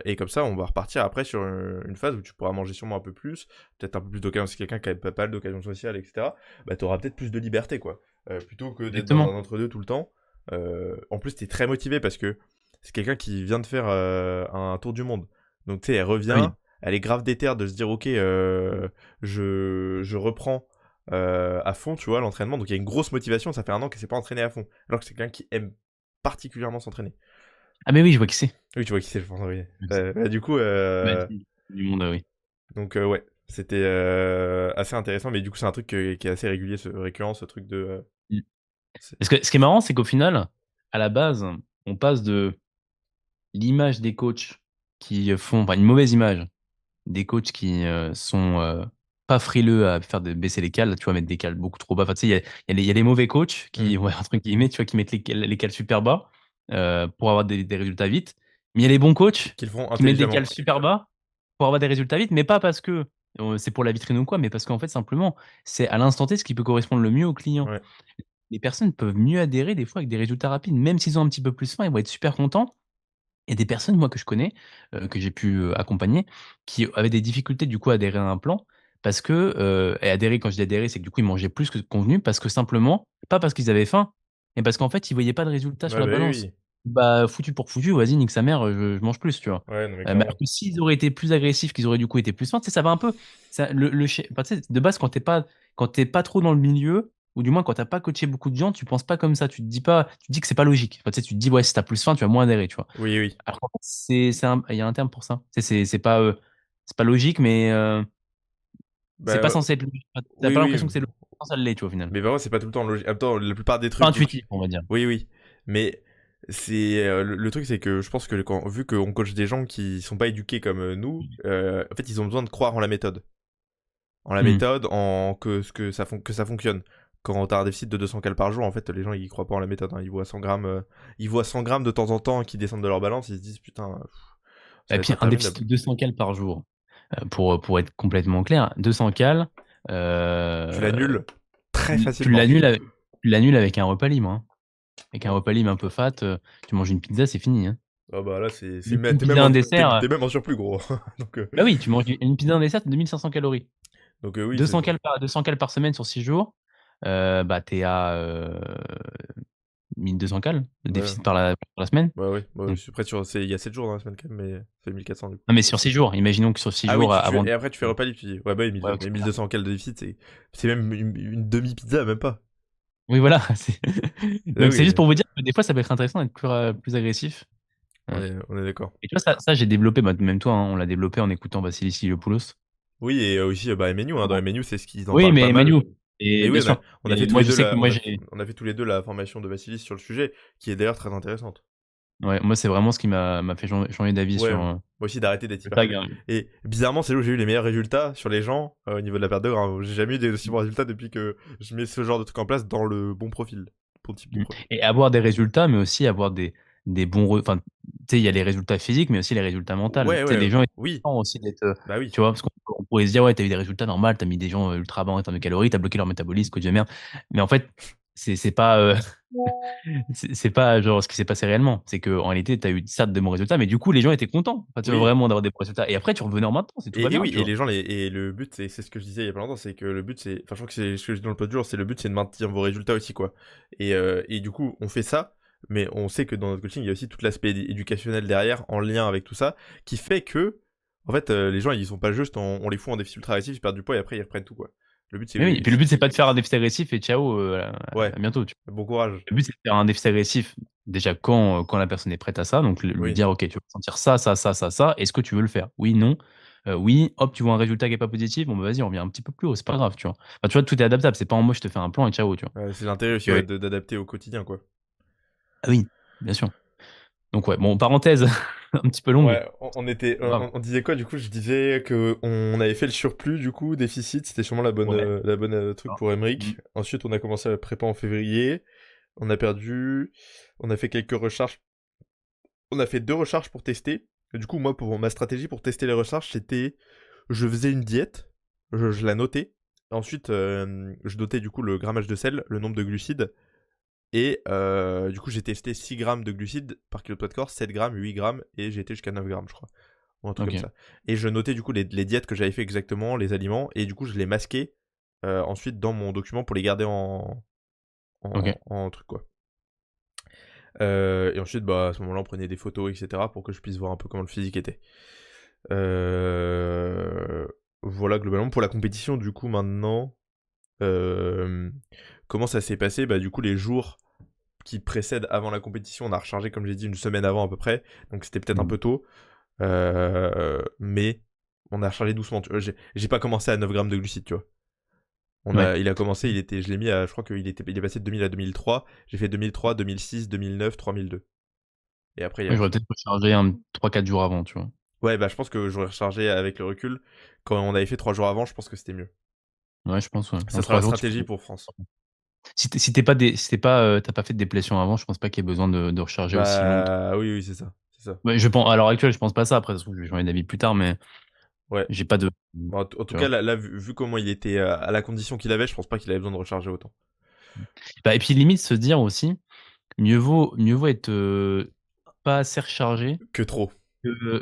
Et comme ça, on va repartir après sur une phase où tu pourras manger sûrement un peu plus, peut-être un peu plus d'occasions, si quelqu'un qui a pas mal d'occasions sociales, etc. Bah, tu auras peut-être plus de liberté, quoi. Plutôt que d'être dans un exactement. entre-deux tout le temps. En plus, t'es très motivé parce que c'est quelqu'un qui vient de faire un tour du monde. Donc, tu sais, elle Ah revient, oui. elle est grave déterre de se dire, ok, je reprends à fond, tu vois, l'entraînement. Donc, il y a une grosse motivation. Ça fait un an qu'elle s'est pas entraînée à fond. Alors que c'est quelqu'un qui aime particulièrement s'entraîner. Ah mais oui, je vois qui c'est. Oui, tu vois qui c'est, je pense, oui. Je vois qui c'est. Du coup, Bah, du monde, oui. donc, ouais, c'était assez intéressant. Mais du coup, c'est un truc qui est assez régulier, récurrent, ce truc de. Mmh. C'est- Parce que ce qui est marrant, c'est qu'au final, à la base, on passe de l'image des coachs qui font, enfin, une mauvaise image des coachs qui sont pas frileux à faire baisser les cales, tu vois, mettre des cales beaucoup trop bas. Enfin, tu sais, il y a les mauvais coachs Hmm. qui, ouais, entre guillemets, tu vois, qui mettent les cales super bas pour avoir des résultats vite. Mais il y a les bons coachs Qu'ils font qui mettent des cales intelligemment. super bas pour avoir des résultats vite, mais pas parce que c'est pour la vitrine ou quoi, mais parce qu'en fait, simplement, c'est à l'instant T ce qui peut correspondre le mieux au client. Ouais. Les personnes peuvent mieux adhérer des fois avec des résultats rapides, même s'ils ont un petit peu plus faim, ils vont être super contents. Il y a des personnes, moi, que je connais, que j'ai pu, accompagner, qui avaient des difficultés, du coup, à adhérer à un plan parce que, et adhérer, quand je dis adhérer, c'est que, du coup, ils mangeaient plus que convenu parce que simplement, pas parce qu'ils avaient faim, mais parce qu'en fait, ils voyaient pas de résultats sur Ouais, la bah oui, balance. oui. Bah, foutu pour foutu, vas-y, nique sa mère, je mange plus, tu vois? Ouais, non, mais Mais alors clairement. que s'ils auraient été plus agressifs, qu'ils auraient, du coup, été plus fins, tu sais, ça va un peu ça le schéma enfin, tu sais, de base, quand tu es pas trop dans le milieu ou du moins quand tu as pas coaché beaucoup de gens, tu penses pas comme ça. Tu te dis que c'est pas logique. Enfin, tu sais, tu te dis: «Ouais, si tu as plus faim, tu vas moins adhérer», tu vois? Oui, oui. Alors qu'en fait, il y a un terme pour ça. C'est pas logique, mais c'est pas Bah, censé être logique. Enfin, tu oui, pas oui. l'impression que c'est logique, pourtant ça l'est, tu vois, au final. Mais par contre, c'est pas tout le temps logique. En même temps, la plupart des C'est pas trucs où intuitif, on va dire. Oui, oui. Mais le truc, c'est que je pense que vu qu'on coach des gens qui sont pas éduqués comme nous, en fait, ils ont besoin de croire en la méthode. En la Mmh. méthode, en que ça fonctionne. Quand t'as un déficit de 200 cales par jour, en fait, les gens, ils croient pas en la méthode, hein. Ils voient 100 grammes de temps en temps qui descendent de leur balance, ils se disent, putain, ça Et va être puis un interminable. déficit de 200 cales par jour, pour être complètement clair, 200 cales, Tu heu, l'annules très tu facilement. l'annules avec un repas libre, hein. Avec un Ouais. repas libre un peu fat, tu manges une pizza, c'est fini, hein. Ah bah là, Une pizza, un dessert, t'es même en surplus, gros. Donc, bah oui, tu manges une pizza, un dessert, c'est 2 calories. oui, 200 cales par semaine sur 6 jours, bah, tu es à, 1 200 cales de ouais. déficit par la semaine. Bah oui, bah, Donc je suis prêt sur. Il y a 7 jours dans la semaine quand même, mais c'est 1400 du coup. non, mais sur 6 jours, imaginons que sur 6 Ah oui, jours avant et après tu fais repas libre, tu dis. Ouais, bah oui, ouais, OK, mais voilà. 1200 cales de déficit, c'est même une demi-pizza, même pas. Oui, voilà, Ah donc c'est oui, juste pour vous dire que des fois, ça peut être intéressant d'être plus agressif. Mmh. on est d'accord. Et tu vois, ça j'ai développé, bah, même toi, hein, on l'a développé en écoutant Vassilis Sigiopoulos. Oui, et aussi bah, MNU, hein, dans Bon. MNU, c'est ce qu'ils en Oui, parlent pas mais mal. Manu et Et bien oui, sûr. on a Et fait tous moi, les je deux sais que moi, on a fait tous les deux la formation de Vassilis sur le sujet, qui est d'ailleurs très intéressante. ouais, moi, c'est vraiment ce qui m'a fait changer d'avis Ouais, sur, moi aussi d'arrêter d'être le hyper. tag, hein. Et bizarrement, c'est là où j'ai eu les meilleurs résultats sur les gens au niveau de la perte de gras. J'ai jamais eu des aussi bons résultats depuis que je mets ce genre de truc en place dans le bon profil, bon type de Mmh, profil. et avoir des résultats, mais aussi avoir des bons enfin, tu sais, il y a les résultats physiques, mais aussi les résultats mentaux. Tu Ouais, sais, ouais, les gens, ils oui, ont aussi d'être, bah oui. tu vois? Parce qu'on pourrait se dire: «Ouais, tu as eu des résultats, normal, tu as mis des gens ultra bas en termes de calories, tu as bloqué leur métabolisme, que Dieu merde». Mais en fait, c'est pas, c'est pas genre ce qui s'est passé réellement. C'est qu'en réalité, tu as eu certes de bons résultats, mais du coup, les gens étaient contents. Enfin, tu vois, Oui, vraiment d'avoir des bons résultats et après tu revenais en maintenance et tout va et bien, oui, tu et vois? les gens, et le but, c'est ce que je disais il y a pas longtemps, c'est que le but, c'est. Enfin, je crois que c'est ce que je dis dans le pod jour, c'est le but, c'est de maintenir vos résultats aussi, quoi. Et du coup, on fait ça, mais on sait que dans notre coaching, il y a aussi tout l'aspect éducationnel derrière, en lien avec tout ça, qui fait que, en fait, les gens, ils sont pas juste, on les fout en déficit ultra agressif, ils perdent du poids et après, ils reprennent tout, quoi. Le but, Mais oui, et puis le but, c'est pas de faire un déficit agressif et ciao, Ouais, à bientôt, tu bon courage. Le but, c'est de faire un déficit agressif, déjà quand la personne est prête à ça, donc lui Oui, dire: «OK, tu vas ressentir ça, ça, ça, ça, ça. Est-ce que tu veux le faire? Oui, non?» Oui, hop, tu vois un résultat qui est pas positif, bon, bah, vas-y, on revient un petit peu plus haut, c'est pas grave, tu vois? Enfin, tu vois, tout est adaptable, c'est pas en mode je te fais un plan et ciao, tu vois? Ouais, c'est l'intérêt aussi, Donc, ouais, d'adapter au quotidien, quoi. ah oui, bien sûr. Donc ouais, bon, parenthèse un petit peu longue, Ouais, on était, pas grave. on disait quoi du coup? Je disais que on avait fait le surplus du coup, déficit, c'était sûrement Ouais, la bonne truc d'accord. pour Mmh. Emric. Ensuite, on a commencé la prépa en février, on a perdu, on a fait quelques recharges, on a fait 2 recharges pour tester. Et du coup, moi, pour ma stratégie pour tester les recharges, c'était je faisais une diète, je la notais. Ensuite, je notais du coup le grammage de sel, le nombre de glucides. Et du coup, j'ai testé 6 grammes de glucides par kilo de poids de corps, 7 grammes, 8 grammes, et j'ai été jusqu'à 9 grammes, je crois. Ou un truc comme OK, ça. Et je notais du coup les diètes que j'avais fait exactement, les aliments, et du coup, je les masquais ensuite dans mon document pour les garder OK. en truc, quoi. Et ensuite, bah, à ce moment-là, on prenait des photos, etc. pour que je puisse voir un peu comment le physique était. Euh, Voilà, globalement, pour la compétition, du coup, maintenant, euh, comment ça s'est passé? Bah, du coup, les jours qui précèdent avant la compétition, on a rechargé, comme j'ai dit, une semaine avant à peu près. Donc, c'était peut-être un Mmh. peu tôt. Mais on a rechargé doucement. J'ai pas commencé à 9 grammes de glucides, tu vois. Ouais. Il a commencé, je l'ai mis à, je crois il est passé de 2000 à 2003. J'ai fait 2003, 2006, 2009, 3002. Et après, il a Ouais, j'aurais pris. peut-être rechargé un 3-4 jours avant, tu vois? Ouais, bah je pense que j'aurais rechargé avec le recul. Quand on avait fait 3 jours avant, je pense que c'était mieux. Ouais, je pense, ouais. Ça En sera 3 la jours, tu stratégie fais pour France. si tu pas, tu pas fait de déplétion avant, je pense pas qu'il y ait besoin de recharger aussi longtemps. Bah oui, oui, c'est ça. C'est ça. Ouais, à l'heure actuelle, je pense pas ça. Après, ça se trouve, je vais changer d'avis plus tard, mais Ouais. j'ai pas de Bon, en tout tu cas, vois? là, vu comment il était, à la condition qu'il avait, je pense pas qu'il avait besoin de recharger autant. Bah et puis limite se dire aussi, mieux vaut être, pas assez rechargé Que trop.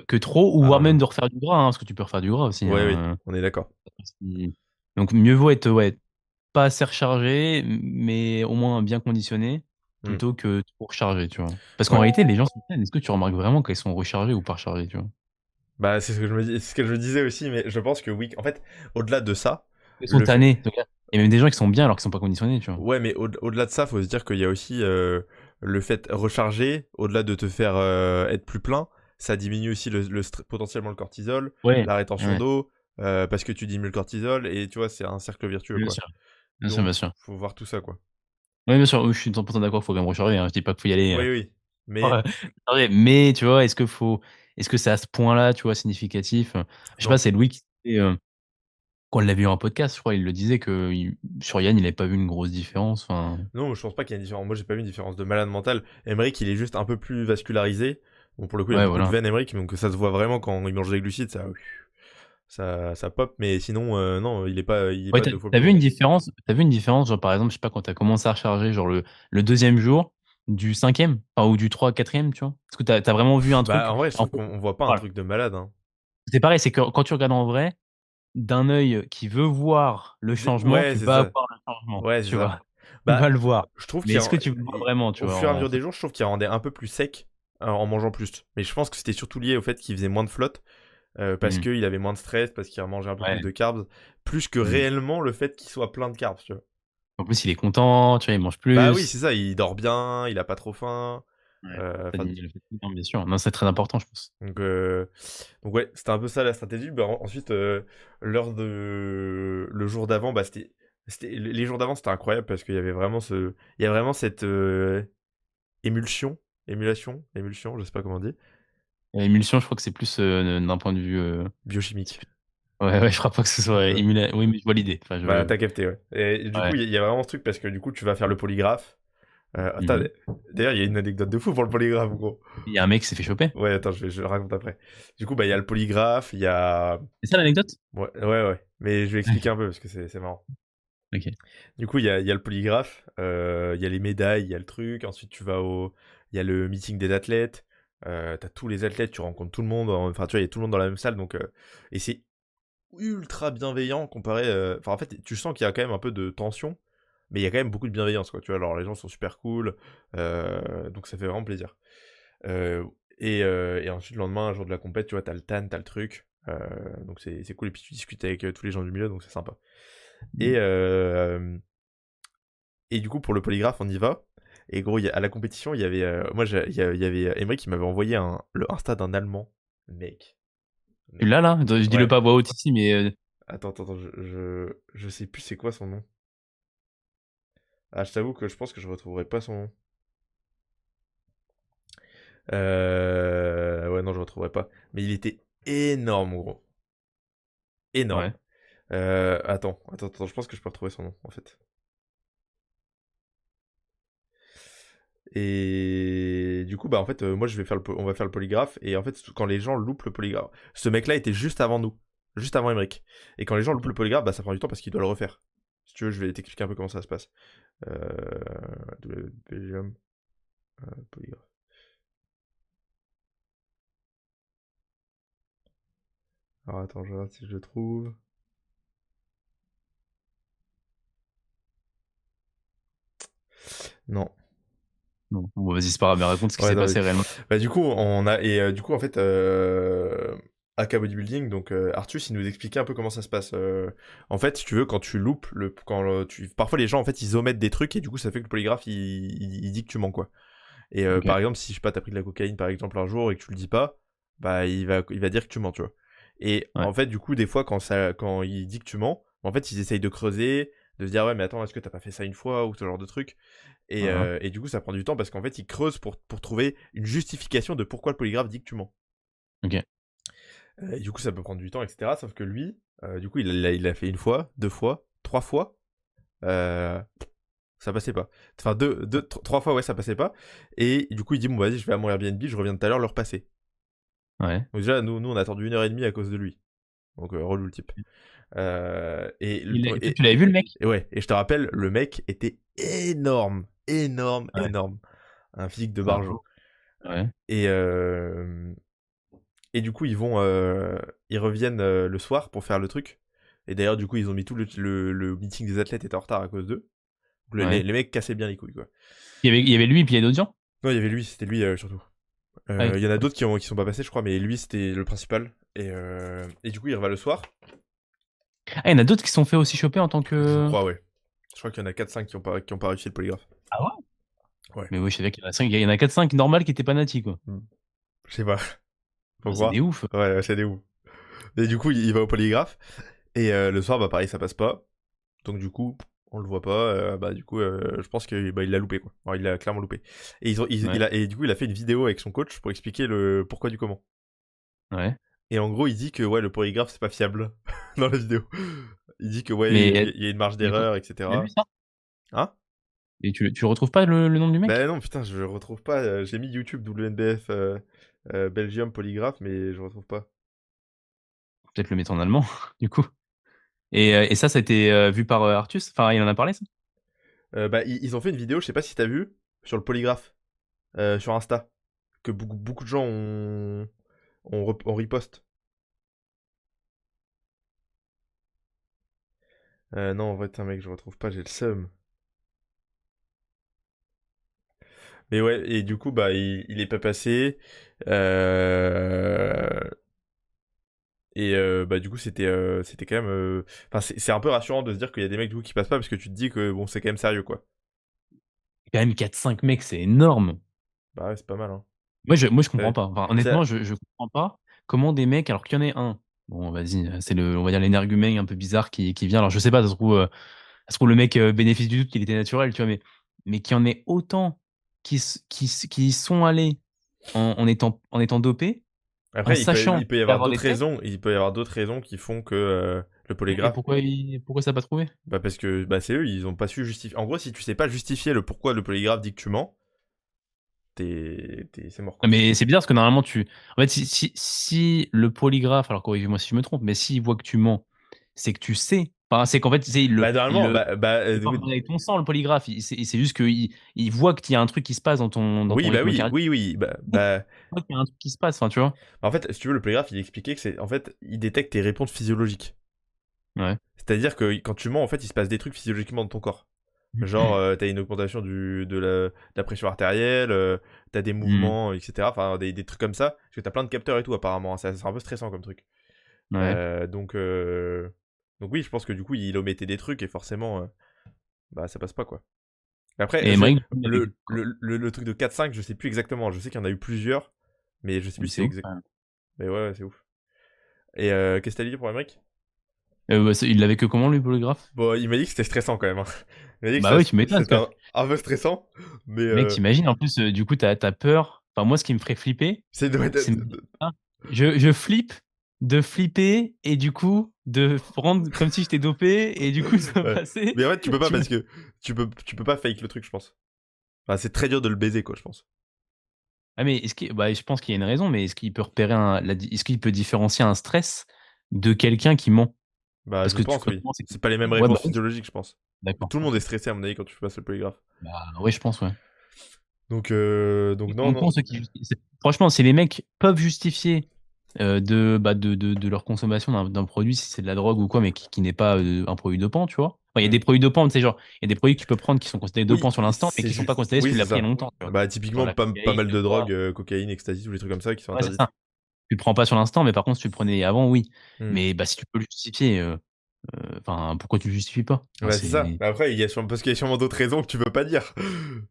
que trop ou Ah voire non, même non. de refaire du gras, hein, parce que tu peux refaire du gras aussi, Ouais, oui, hein, on est d'accord. si donc mieux vaut être, ouais, pas assez rechargé, mais au moins bien conditionné, Hmm. plutôt que trop rechargé, tu vois? Parce qu'en Ouais. réalité, les gens sont est-ce que tu remarques vraiment qu'elles sont rechargées ou pas rechargées, tu vois? Bah, c'est ce que je me dis, c'est ce que je disais aussi, mais je pense que oui. En fait, au-delà de ça, Elles sont le fait. tannées, donc il y a même des gens qui sont bien alors qu'ils sont pas conditionnés, tu vois? Ouais, mais au-delà de ça, faut se dire qu'il y a aussi le fait recharger, au-delà de te faire être plus plein, ça diminue aussi potentiellement le cortisol, Ouais, la rétention ouais, d'eau, parce que tu diminues le cortisol, et tu vois, c'est un cercle vertueux, bien quoi. sûr, bien sûr, Donc, bien sûr. faut voir tout ça, quoi. Oui, bien sûr, oui, je suis 100 d'accord, faut quand même recharger, hein. Je dis pas qu'il faut y aller, Oui, oui. ouais, Mais recharger, mais tu vois, est-ce que c'est à ce point-là, tu vois, significatif? Je sais pas, non, c'est Louis qui disait, quand on l'a vu en podcast, je crois, il le disait que sur Yann, il avait pas vu une grosse différence, enfin, non, je pense pas qu'il y ait une différence. Moi, j'ai pas vu une différence de malade mental. Emmerich, il est juste un peu plus vascularisé. Bon, pour le coup, il a ouais, beaucoup de voilà. veines, Emmerich, donc ça se voit vraiment quand il mange des glucides, ça pop. Mais sinon, non, il est Ouais, pas deux fois plus gros. tu vu une différence, genre, par exemple, je sais pas, quand tu as commencé à recharger, genre le 2e jour, du 5e, enfin, ou du 3-4e, tu vois? Est-ce que tu as vraiment vu un Bah, truc? en vrai, je En trouve fait, qu'on voit pas un voilà, truc de malade, hein. c'est pareil, c'est que quand tu regardes en vrai, d'un œil qui veut voir le changement, Ouais, tu c'est vas ça. avoir le changement, Ouais, c'est tu ça. vois? Tu Bah, vas le voir. je trouve Mais est-ce que tu le vois vraiment, tu au vois, fur et à en mesure des fait? jours, je trouve qu'il rendait un peu plus sec en mangeant plus. Mais je pense que c'était surtout lié au fait qu'il faisait moins de flotte, parce Mmh. qu'il avait moins de stress, parce qu'il mangeait un peu plus Ouais. de carbs, plus que Mmh. réellement le fait qu'il soit plein de carbs, tu vois. En plus, il est content, tu vois, il mange Bah oui, plus. c'est ça, il dort bien, il a pas trop faim. Ouais, ça Enfin, diminue la fatigue, non, bien sûr. Non, c'est très important, je pense. donc, euh, donc ouais, c'était un peu ça la stratégie. Bah, ensuite, le jour d'avant, bah les jours d'avant, c'était incroyable parce qu'il y avait vraiment il y a vraiment cette émulsion, émulsion, je sais pas comment on dit, Émulsion, je crois que c'est plus, d'un point de vue, c'est biochimique. plus ouais, ouais, je crois pas que ce soit Ouais. oui, mais je vois l'idée. Enfin, Bah je t'as capté, ouais. Et du coup, ouais. il y a vraiment ce truc parce que du coup, tu vas faire le polygraphe. Mmh Attends, mh. d'ailleurs, il y a une anecdote de fou pour le polygraphe, gros. Il y a un mec qui s'est fait choper. Ouais, attends, je le raconte après. Du coup, bah il y a le polygraphe, il y a. C'est ça l'anecdote? Ouais, ouais, ouais. Mais je vais expliquer un peu parce que c'est marrant. OK. Du coup, il y a le polygraphe, il y a les médailles, il y a le truc. Ensuite, il y a le meeting des athlètes. T'as tous les athlètes, tu rencontres tout le monde. Enfin, tu vois, il y a tout le monde dans la même salle. Donc, et c'est ultra bienveillant comparé. Enfin, en fait, tu sens qu'il y a quand même un peu de tension, mais il y a quand même beaucoup de bienveillance, quoi. Tu vois, alors les gens sont super cool. Donc, ça fait vraiment plaisir. Euh, et ensuite, le lendemain, un jour de la compète, tu vois, t'as le TAN, t'as le truc. Donc, c'est cool. Et puis, tu discutes avec tous les gens du milieu, donc c'est sympa. Et, Mmh. euh, et du coup, pour le polygraphe, on y va. Et gros, à la compétition, il y avait. Moi, il y avait Emery qui m'avait envoyé le Insta d'un Allemand. Mec. Tu l'as là? Je dis-le Ouais. pas à voix haute ici, mais Attends, je sais plus c'est quoi son nom. Ah, je t'avoue que je pense que je retrouverai pas son nom. Ouais, non, je retrouverai pas. Mais il était énorme, gros. Énorme. ouais. Attends, je pense que je peux retrouver son nom, en fait. Et du coup, bah, en fait, moi, on va faire le polygraphe. Et en fait, quand les gens loupent le polygraphe, ce mec-là était juste avant nous, juste avant Emmerich. Et quand les gens loupent Ok. le polygraphe, bah, ça prend du temps parce qu'il doit le refaire. Si tu veux, je vais t'expliquer un peu comment ça se passe. Belgium, polygraphe. Alors, attends, je regarde si je le trouve. Non. Non. Bon, vas-y, c'est pas grave, mais raconte ce qui Ouais, s'est non, mais... passé réellement. Bah, du coup, du coup, en fait, AK Bodybuilding, donc Artus, il nous expliquait un peu comment ça se passe. En fait, si tu veux, quand tu loupes, parfois les gens, en fait, ils omettent des trucs et du coup, ça fait que le polygraphe, il dit que tu mens, quoi. Et Ok. par exemple, si, je sais pas, t'as pris de la cocaïne, par exemple, un jour et que tu le dis pas, bah, il va dire que tu mens, tu vois. Et Ouais. en fait, du coup, des fois, quand il dit que tu mens, en fait, ils essayent de creuser, de se dire, ouais, mais attends, est-ce que t'as pas fait ça une fois, ou ce genre de truc. Voilà. Et du coup, ça prend du temps parce qu'en fait, ils creusent pour trouver une justification de pourquoi le polygraphe dit que tu mens. Ok. Et du coup, ça peut prendre du temps, etc. Sauf que lui, du coup, il a fait une fois, deux fois, trois fois. euh, Ça passait pas. Enfin, trois fois, ouais, ça passait pas. Et du coup, il dit, bon, vas-y, je vais à mon Airbnb, je reviens tout à l'heure le repasser. Ouais. Donc déjà, nous, on a attendu 1 heure et demie à cause de lui. Donc, relou le type. Et, Toi, tu l'avais vu le mec? et ouais, et je te rappelle, le mec était énorme. Énorme, Ouais. énorme. Un physique de Enfin, barjo. ouais. Et, et du coup, ils reviennent le soir pour faire le truc. Et d'ailleurs, du coup, ils ont mis tout le meeting des athlètes était en retard à cause d'eux. Donc, Ouais. les mecs cassaient bien les couilles, quoi. Il y avait lui, et puis il y a d'autres gens? Non, il y avait lui, c'était lui surtout. Ah oui. Il y en a d'autres qui sont pas passés, je crois, mais lui, c'était le principal. Et du coup, il revient le soir. Ah, il y en a d'autres qui se sont fait aussi choper en tant Je que. crois, ouais. Je crois qu'il y en a 4-5 qui ont pas réussi le polygraphe. Ah ouais? Ouais. Mais oui, je savais qu'il y en a 5, il y en a 4-5 normales qui étaient pas natis, quoi. Hmm. Je sais pas. Faut Bah, c'est des croire. ouf. Ouais, c'est des ouf. Et du coup, il va au polygraphe. Et le soir, bah pareil, ça passe pas. Donc du coup, on le voit pas. Bah du coup, je pense qu'il il l'a loupé, quoi. Alors, il l'a clairement loupé. Et Ouais. et du coup, il a fait une vidéo avec son coach pour expliquer le pourquoi du comment. Ouais. Et en gros, il dit que ouais, le polygraphe c'est pas fiable dans la vidéo. Il dit que ouais, Mais il y a une marge du coup, d'erreur, tu l'as vu etc. ça? Hein? Et tu retrouves pas le nom du Bah mec? non, putain, je retrouve pas. J'ai mis YouTube WNBF Belgium polygraphe, mais je retrouve pas. Peut-être le mettre en allemand, du coup. Et ça a été vu par Artus? Enfin, il en a parlé, ça? Bah ils ont fait une vidéo, je sais pas si t'as vu, sur le polygraphe sur Insta, que beaucoup de gens ont repost. Non, en fait, un mec, je retrouve pas, j'ai le seum. Mais ouais, et du coup, bah, il est pas passé. Euh, bah, du coup, c'était quand même. Enfin, c'est un peu rassurant de se dire qu'il y a des mecs du coup qui passent pas parce que tu te dis que bon, c'est quand même sérieux, quoi. Quand même 4-5 mecs, c'est énorme. Bah ouais, c'est pas mal, hein. Moi, je comprends Ouais. pas. Enfin, C'est- honnêtement, je comprends pas comment des mecs, alors qu'il y en ait un. Bon, vas-y, c'est on va dire l'énergumène un peu bizarre qui vient. Alors, je sais pas, ça se trouve le mec bénéfice du doute qu'il était naturel, tu vois, mais qu'il y en ait autant qui sont allés en étant dopés, en Après, sachant il peut y avoir avoir des d'autres tests. raisons. Il peut y avoir d'autres raisons qui font que le Et polygraphe. pourquoi ça n'a pas trouvé? Bah parce que bah, c'est eux, ils ont pas su justifier. En gros, si tu sais pas justifier le pourquoi le polygraphe dit que tu mens, c'est mort, quoi. Mais c'est bizarre parce que normalement, en fait, si le polygraphe, alors corrigez-moi si je me trompe, mais s'il voit que tu mens, c'est que tu sais. Enfin, c'est qu'en fait, il Bah il normalement, le, il le oui, parle avec ton sang, le polygraphe. C'est juste qu'il voit qu'il y a un truc qui se passe dans ton oui, bah rythme oui, cardiaque. oui, oui, Il voit qu'il y a un truc qui se passe, enfin, tu vois. en fait, si tu veux, le polygraphe, il expliquait que c'est, en fait, il détecte tes réponses physiologiques. Ouais. C'est-à-dire que quand tu mens, en fait, il se passe des trucs physiologiquement dans ton corps. Genre, t'as une augmentation de la pression artérielle, t'as des Hmm. mouvements, etc. Enfin, des trucs comme ça. Parce que t'as plein de capteurs et tout, apparemment, hein. C'est un peu stressant comme truc. Ouais. Euh, donc, euh, donc oui, je pense que du coup, il omettait des trucs et forcément, bah, ça passe pas, quoi. Après, Et Emmerich, du coup, il avait le truc de 4-5, je sais plus exactement. Je sais qu'il y en a eu plusieurs, mais je sais plus mais si c'est c'est ouf, exact. quand même. Mais ouais, c'est ouf. Et qu'est-ce que t'as dit pour Emmerich? Bah, il l'avait que comment, lui, polygraphe? Bon, il m'a dit que c'était stressant quand même, hein. Il m'a dit que Bah oui, tu m'étonnes, c'était parce que un peu stressant, mais mec, t'imagines, en plus, du coup, t'as peur. Enfin, moi, ce qui me ferait flipper, c'est de c'est me dire, ah, je flippe de flipper et du coup, de prendre comme si j'étais dopé et du coup, ça va ouais. passer. Mais en fait, tu peux pas Tu me- parce que tu peux pas fake le truc, je pense. Enfin, c'est très dur de le baiser, quoi, je pense. Ah, mais bah, je pense qu'il y a une raison, mais est-ce qu'il peut repérer est-ce qu'il peut différencier un stress de quelqu'un qui ment? Bah, Parce je que tu pense, oui. comment c'est C'est pas les mêmes ouais, bah réponses oui, physiologiques, je pense. d'accord, Tout le monde OK. est stressé, à mon avis, quand tu passes le polygraphe. Bah, ouais, je pense, ouais. Donc Et non, honnêtement, non. ceux qui franchement, si les mecs peuvent justifier de leur consommation d'un produit, si c'est de la drogue ou quoi, mais qui n'est pas un produit dopant, tu vois. Enfin, il y a Hmm. des produits dopants, tu sais, genre, il y a des produits que tu peux prendre qui sont considérés dopants Oui, sur l'instant, mais c'est qui sont pas juste. considérés si Oui, tu c'est l'as pris il y a ça. longtemps, tu vois. Bah, Genre typiquement, la pas cocaïne, mal le de poivre. drogues, cocaïne, ecstasy, tous les trucs comme ça qui sont Ouais, c'est interdites. ça. Tu le prends pas sur l'instant, mais par contre, si tu le prenais avant, oui. Hmm. Mais bah, si tu peux le justifier, enfin, pourquoi tu le justifies pas? Enfin, Bah, c'est ça. Mais après, parce qu'il y a sûrement d'autres raisons que tu peux pas dire.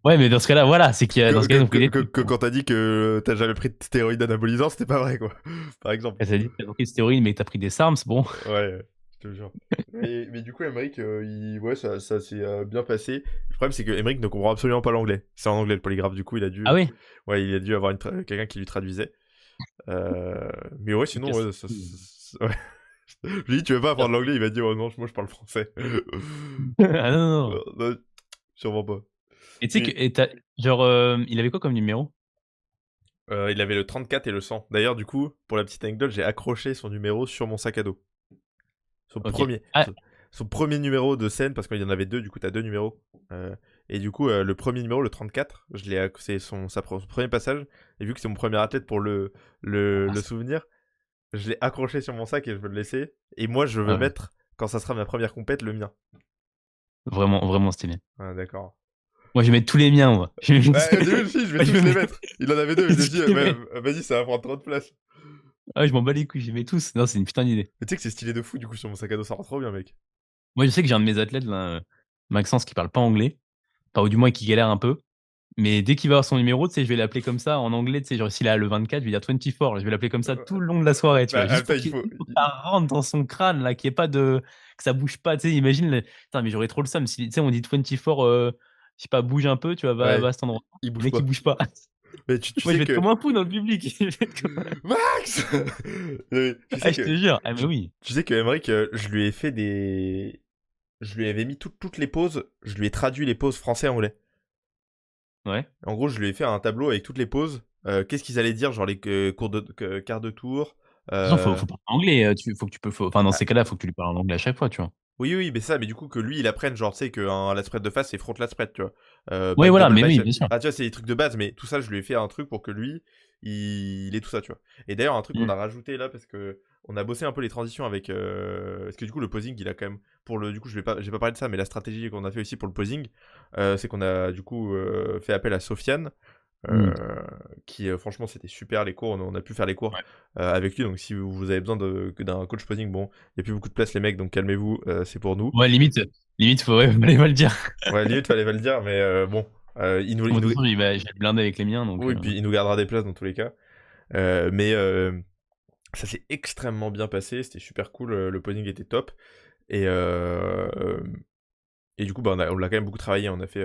ouais, mais dans ce cas-là, voilà, c'est qu'il y a, dans Que, ce cas, que, ils ont pris que, des que, trucs. que quand t'as dit que t'as jamais pris de stéroïdes anabolisants, c'était pas vrai, quoi. Par exemple. Ça dit que t'as pris des stéroïdes, mais que t'as pris des SARMs, bon. Ouais, je te jure. Mais du coup, Emmerich, ouais, ça s'est bien passé. Le problème, c'est que Emmerich ne comprend absolument pas l'anglais. C'est en anglais le polygraphe, du coup, Ah oui? ouais, il a dû avoir quelqu'un qui lui traduisait. Mais ouais, Ok, sinon, ouais, ouais. Je lui ai dit, tu veux pas apprendre l'anglais? Il m'a dit, oh non, moi je parle français. Ah non, non, non. Non, sûrement pas. Et tu sais que, Mais genre, il avait quoi comme numéro? il avait le 34 et le 100. D'ailleurs, du coup, pour la petite anecdote, j'ai accroché son numéro sur mon sac à dos. Son Ok. premier, Ah, son premier numéro de scène, parce qu'il y en avait deux, du coup, t'as deux numéros. Et du coup, le premier numéro, le 34, c'est son premier passage. Et vu que c'est mon premier athlète pour le souvenir, je l'ai accroché sur mon sac et je veux le laisser. Et moi, je veux ah ouais. mettre, quand ça sera ma première compète, le mien. Vraiment, vraiment stylé. Ah, d'accord. Moi, je vais mettre tous les miens, moi. Je vais Ouais, au mettre, début, je me suis dit, je vais moi, je vais tous les mettre mettre. Il en avait deux, mais je me tous suis dit, les mecs. vas-y, ça va prendre trop de place. Ah, je m'en bats les couilles, je les mets tous. Non, c'est une putain d'idée. Mais tu sais que c'est stylé de fou, du coup, sur mon sac à dos, ça rend trop bien, mec. Moi, je sais que j'ai un de mes athlètes, là, Maxence, qui parle pas anglais. Enfin, ou du moins, qui galère un peu. Mais dès qu'il va avoir son numéro, tu sais, je vais l'appeler comme ça en anglais, tu sais, genre s'il a le 24, je vais dire 24, je vais l'appeler comme ça tout le long de la soirée, tu Bah, vois, juste attends, pour pour que ça rentre dans son crâne, là, qu'il y ait pas de, que ça bouge pas, tu sais, imagine, putain, mais j'aurais trop le seum si, tu sais, on dit 24, je sais pas, bouge un peu, tu vois, va Ouais, à cet endroit. il Le bouge mec, il pas. bouge pas. Mais tu Moi, je sais vais être que... comme un fou dans le public. Je vais être Max Tu ah, sais je te que... jure. Ah, mais Tu, oui. tu sais que Emmerich, je lui ai fait des... Je lui avais mis toutes les pauses, je lui ai traduit les pauses français-anglais. Ouais. En gros, je lui ai fait un tableau avec toutes les pauses. Qu'est-ce qu'ils allaient dire, genre les quarts de tour. De toute façon, euh, faut parler anglais. Enfin, dans ah, ces cas-là, faut que tu lui parles en anglais à chaque fois, tu vois. oui, oui, mais ça, mais du coup, que lui, il apprenne, genre, tu sais, qu'un lat spread de face, c'est front lat spread, tu vois. Oui, Back voilà, double mais oui, bicep. bien sûr. Ah, tu vois, c'est des trucs de base, mais tout ça, je lui ai fait un truc pour que lui, il ait tout ça, tu vois. Et d'ailleurs, un truc qu'on Mm. a rajouté là, parce que on a bossé un peu les transitions avec. Parce que du coup, le posing, il a quand même. Du coup, j'ai pas parlé de ça, mais la stratégie qu'on a fait aussi pour le posing, c'est qu'on a du coup fait appel à Sofiane. Mm. Qui franchement c'était super les cours, on a pu faire les cours Ouais. avec lui, donc si vous avez besoin d'un coach posing, bon, il n'y a plus beaucoup de place les mecs, donc calmez-vous, c'est pour nous. Ouais, limite, fallait pas le dire. Ouais, limite fallait pas le dire, mais bon, Moi, de toute façon, je vais le blinder avec les miens, donc. oui, puis il nous gardera des places dans tous les cas. Mais ça s'est extrêmement bien passé, c'était super cool, le posing était top. Et, et du coup, bah, on l'a quand même beaucoup travaillé, on a fait,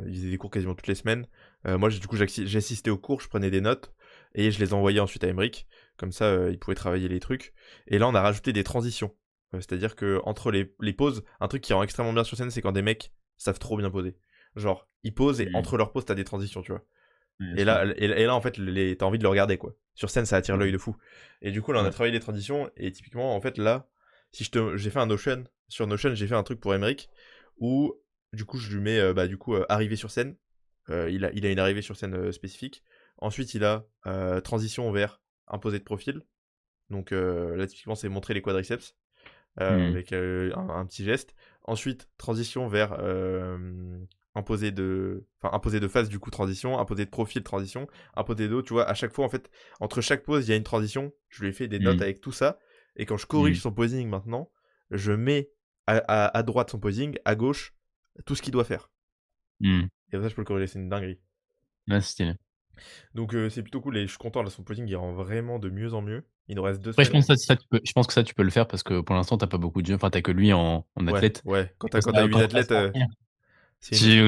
il faisait des cours quasiment toutes les semaines. Moi, du coup, j'assistais aux cours, je prenais des notes, et je les envoyais ensuite à Emric, comme ça, il pouvait travailler les trucs. Et là, on a rajouté des transitions. C'est-à-dire que entre les pauses, un truc qui rend extrêmement bien sur scène, c'est quand des mecs savent trop bien poser. Genre, ils posent, et Mm. entre leurs pauses, t'as des transitions, tu vois. Bien Et sûr. là, en fait, t'as envie de le regarder, quoi. Sur scène, ça attire l'œil Mm. de fou. Et du coup, là, on a Ouais. travaillé les transitions, et typiquement, en fait, là, si j'ai fait un Notion, sur Notion, j'ai fait un truc pour Emeric, où, du coup, je lui mets, arrivée sur scène. Il a une arrivée sur scène spécifique. Ensuite, il a transition vers imposé de profil. Donc là, typiquement, c'est montrer les quadriceps Mm. avec un petit geste. Ensuite, transition vers imposé de face, du coup, transition, imposé de profil, transition, imposé de dos, tu vois, à chaque fois, en fait, entre chaque pose, il y a une transition, je lui ai fait des notes Mm. avec tout ça, et quand je corrige Mm. son posing maintenant, je mets à droite son posing, à gauche, tout ce qu'il doit faire. Mm. Et ça, je peux le corriger, c'est une dinguerie. Ouais, c'est stylé. Donc c'est plutôt cool, et je suis content, là, son posing, il rend vraiment de mieux en mieux. Il nous reste 2 Après, je semaines. pense que je pense que ça, tu peux le faire parce que pour l'instant, t'as pas beaucoup de jeux. Enfin, t'as que lui en Ouais, athlète. ouais. Quand Et t'as quand t'as 8 quand ça va athlètes, se remplir, c'est une autre.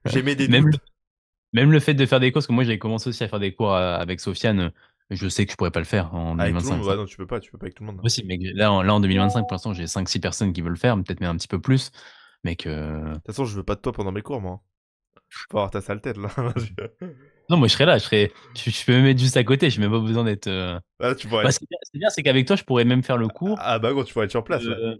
J'émets des même, doutes. même le fait de faire des cours, parce que moi, j'avais commencé aussi à faire des cours avec Sofiane, je sais que je pourrais pas le faire en Avec tout le 2025. monde, C'est ouais, non, tu peux pas avec tout le monde, hein. impossible, mec. Là, en 2025, pour l'instant, j'ai 5-6 personnes qui veulent le faire, peut-être même un petit peu plus. Mec, De toute façon, je veux pas de toi pendant mes cours, moi, hein. Faut avoir ta sale tête, là. non, moi, je serais là, je peux me mettre juste à côté, j'ai même pas besoin d'être. Là, tu pourrais Bah, être. c'est bien, c'est qu'avec toi, je pourrais même faire le cours. Ah bah gros, tu pourrais être sur place, là. euh,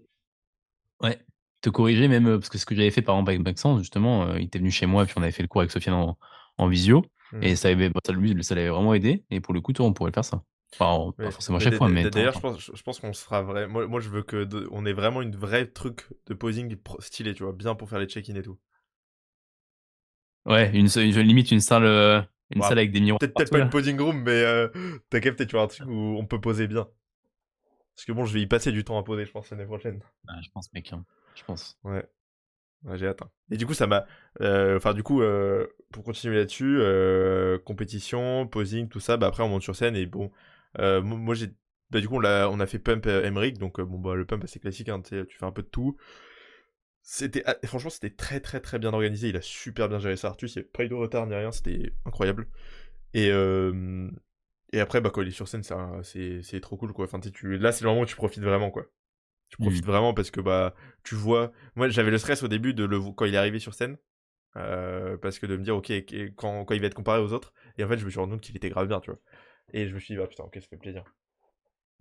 Ouais, te corriger même, parce que ce que j'avais fait par exemple avec Maxence, justement, il était venu chez moi, puis on avait fait le cours avec Sofiane en visio, et Mhm. ça avait, bah, ça l'avait vraiment aidé, et pour le coup, toi, on pourrait faire ça. Enfin, pas Mais, forcément à mais chaque fois, mais de temps en d'ailleurs, temps. je pense qu'on sera vrai. Moi, je veux que on ait vraiment une vraie truc de posing stylé, tu vois, bien pour faire les check-in et tout. Ouais, limite une Bon, salle avec des miroirs peut-être partout, pas une là. posing room, mais t'as capté, tu vois, un truc où on peut poser bien. Parce que bon, je vais y passer du temps à poser, je pense, l'année prochaine. Ah, je pense, mec, hein. Je pense. Ouais, ouais, j'ai hâte, hein. Et du coup, ça m'a. Enfin, du coup, pour continuer là-dessus, compétition, posing, tout ça, bah après, on monte sur scène et bon. Moi, j'ai. Bah, du coup, on a fait Pump Emmerich, donc bon, bah, le Pump, c'est classique, hein, tu fais un peu de tout. Franchement, c'était très très très bien organisé. Il a super bien géré ça, Artus. Il n'y avait pas eu de retard ni rien. C'était incroyable. Et, euh, et après, bah, quand il est sur scène, c'est trop cool, quoi. Enfin, là, c'est le moment où tu profites vraiment, quoi. Tu Hmm. profites vraiment parce que bah, tu vois. Moi, j'avais le stress au début quand il est arrivé sur scène. Parce que de me dire, ok, quand il va être comparé aux autres. Et en fait, je me suis rendu compte qu'il était grave bien, tu vois. Et je me suis dit, bah putain, ok, ça fait plaisir.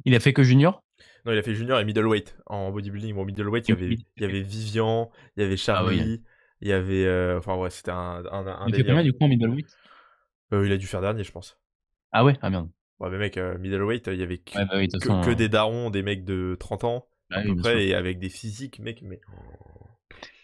Il a fait que junior? Non, il a fait junior et middleweight en bodybuilding. Bon, middleweight, il y avait Vivian, il y avait Ah oui. Charlie, il y avait. Enfin, ouais, c'était un Il a fait délire. combien du coup en middleweight? Il a dû faire dernier, je pense. Ah ouais? Ah merde. Ouais, mais mec, middleweight, il y avait Ouais, bah oui, de toute façon. que des darons, des mecs de 30 ans, Bah à oui, peu bien sûr. près, et avec des physiques, mec, mais.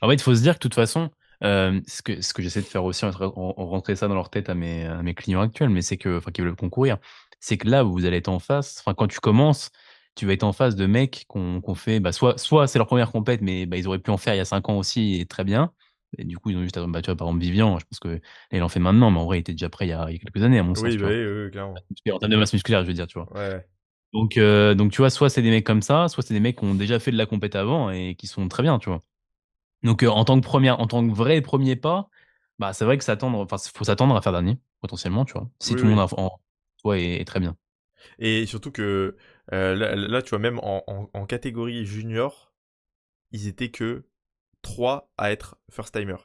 En fait, il faut se dire que de toute façon, ce que j'essaie de faire aussi, rentrer ça dans leur tête à mes clients actuels, mais c'est que, enfin, qui veulent concourir, c'est que là, vous allez être en face, enfin, quand tu commences, tu vas être en face de mecs qu'on fait, bah, soit c'est leur première compète, mais bah, ils auraient pu en faire il y a 5 ans aussi et très bien. Et du coup, ils ont juste, bah, tu vois, par exemple, Vivian, je pense que là, il en fait maintenant, mais en vrai, il était déjà prêt il y a quelques années, à mon sens, Oui, tu bah vois. oui, oui, clairement. En termes de masse musculaire, je veux dire, tu vois. Ouais. Donc, tu vois, soit c'est des mecs comme ça, soit c'est des mecs qui ont déjà fait de la compète avant et qui sont très bien, tu vois. Donc, en tant que vrai premier pas, bah, c'est vrai que faut s'attendre à faire dernier, potentiellement, tu vois. Si Oui, tout le monde oui. ouais, est très bien. Et surtout que là, tu vois, même en catégorie junior, ils étaient que 3 à être first timer.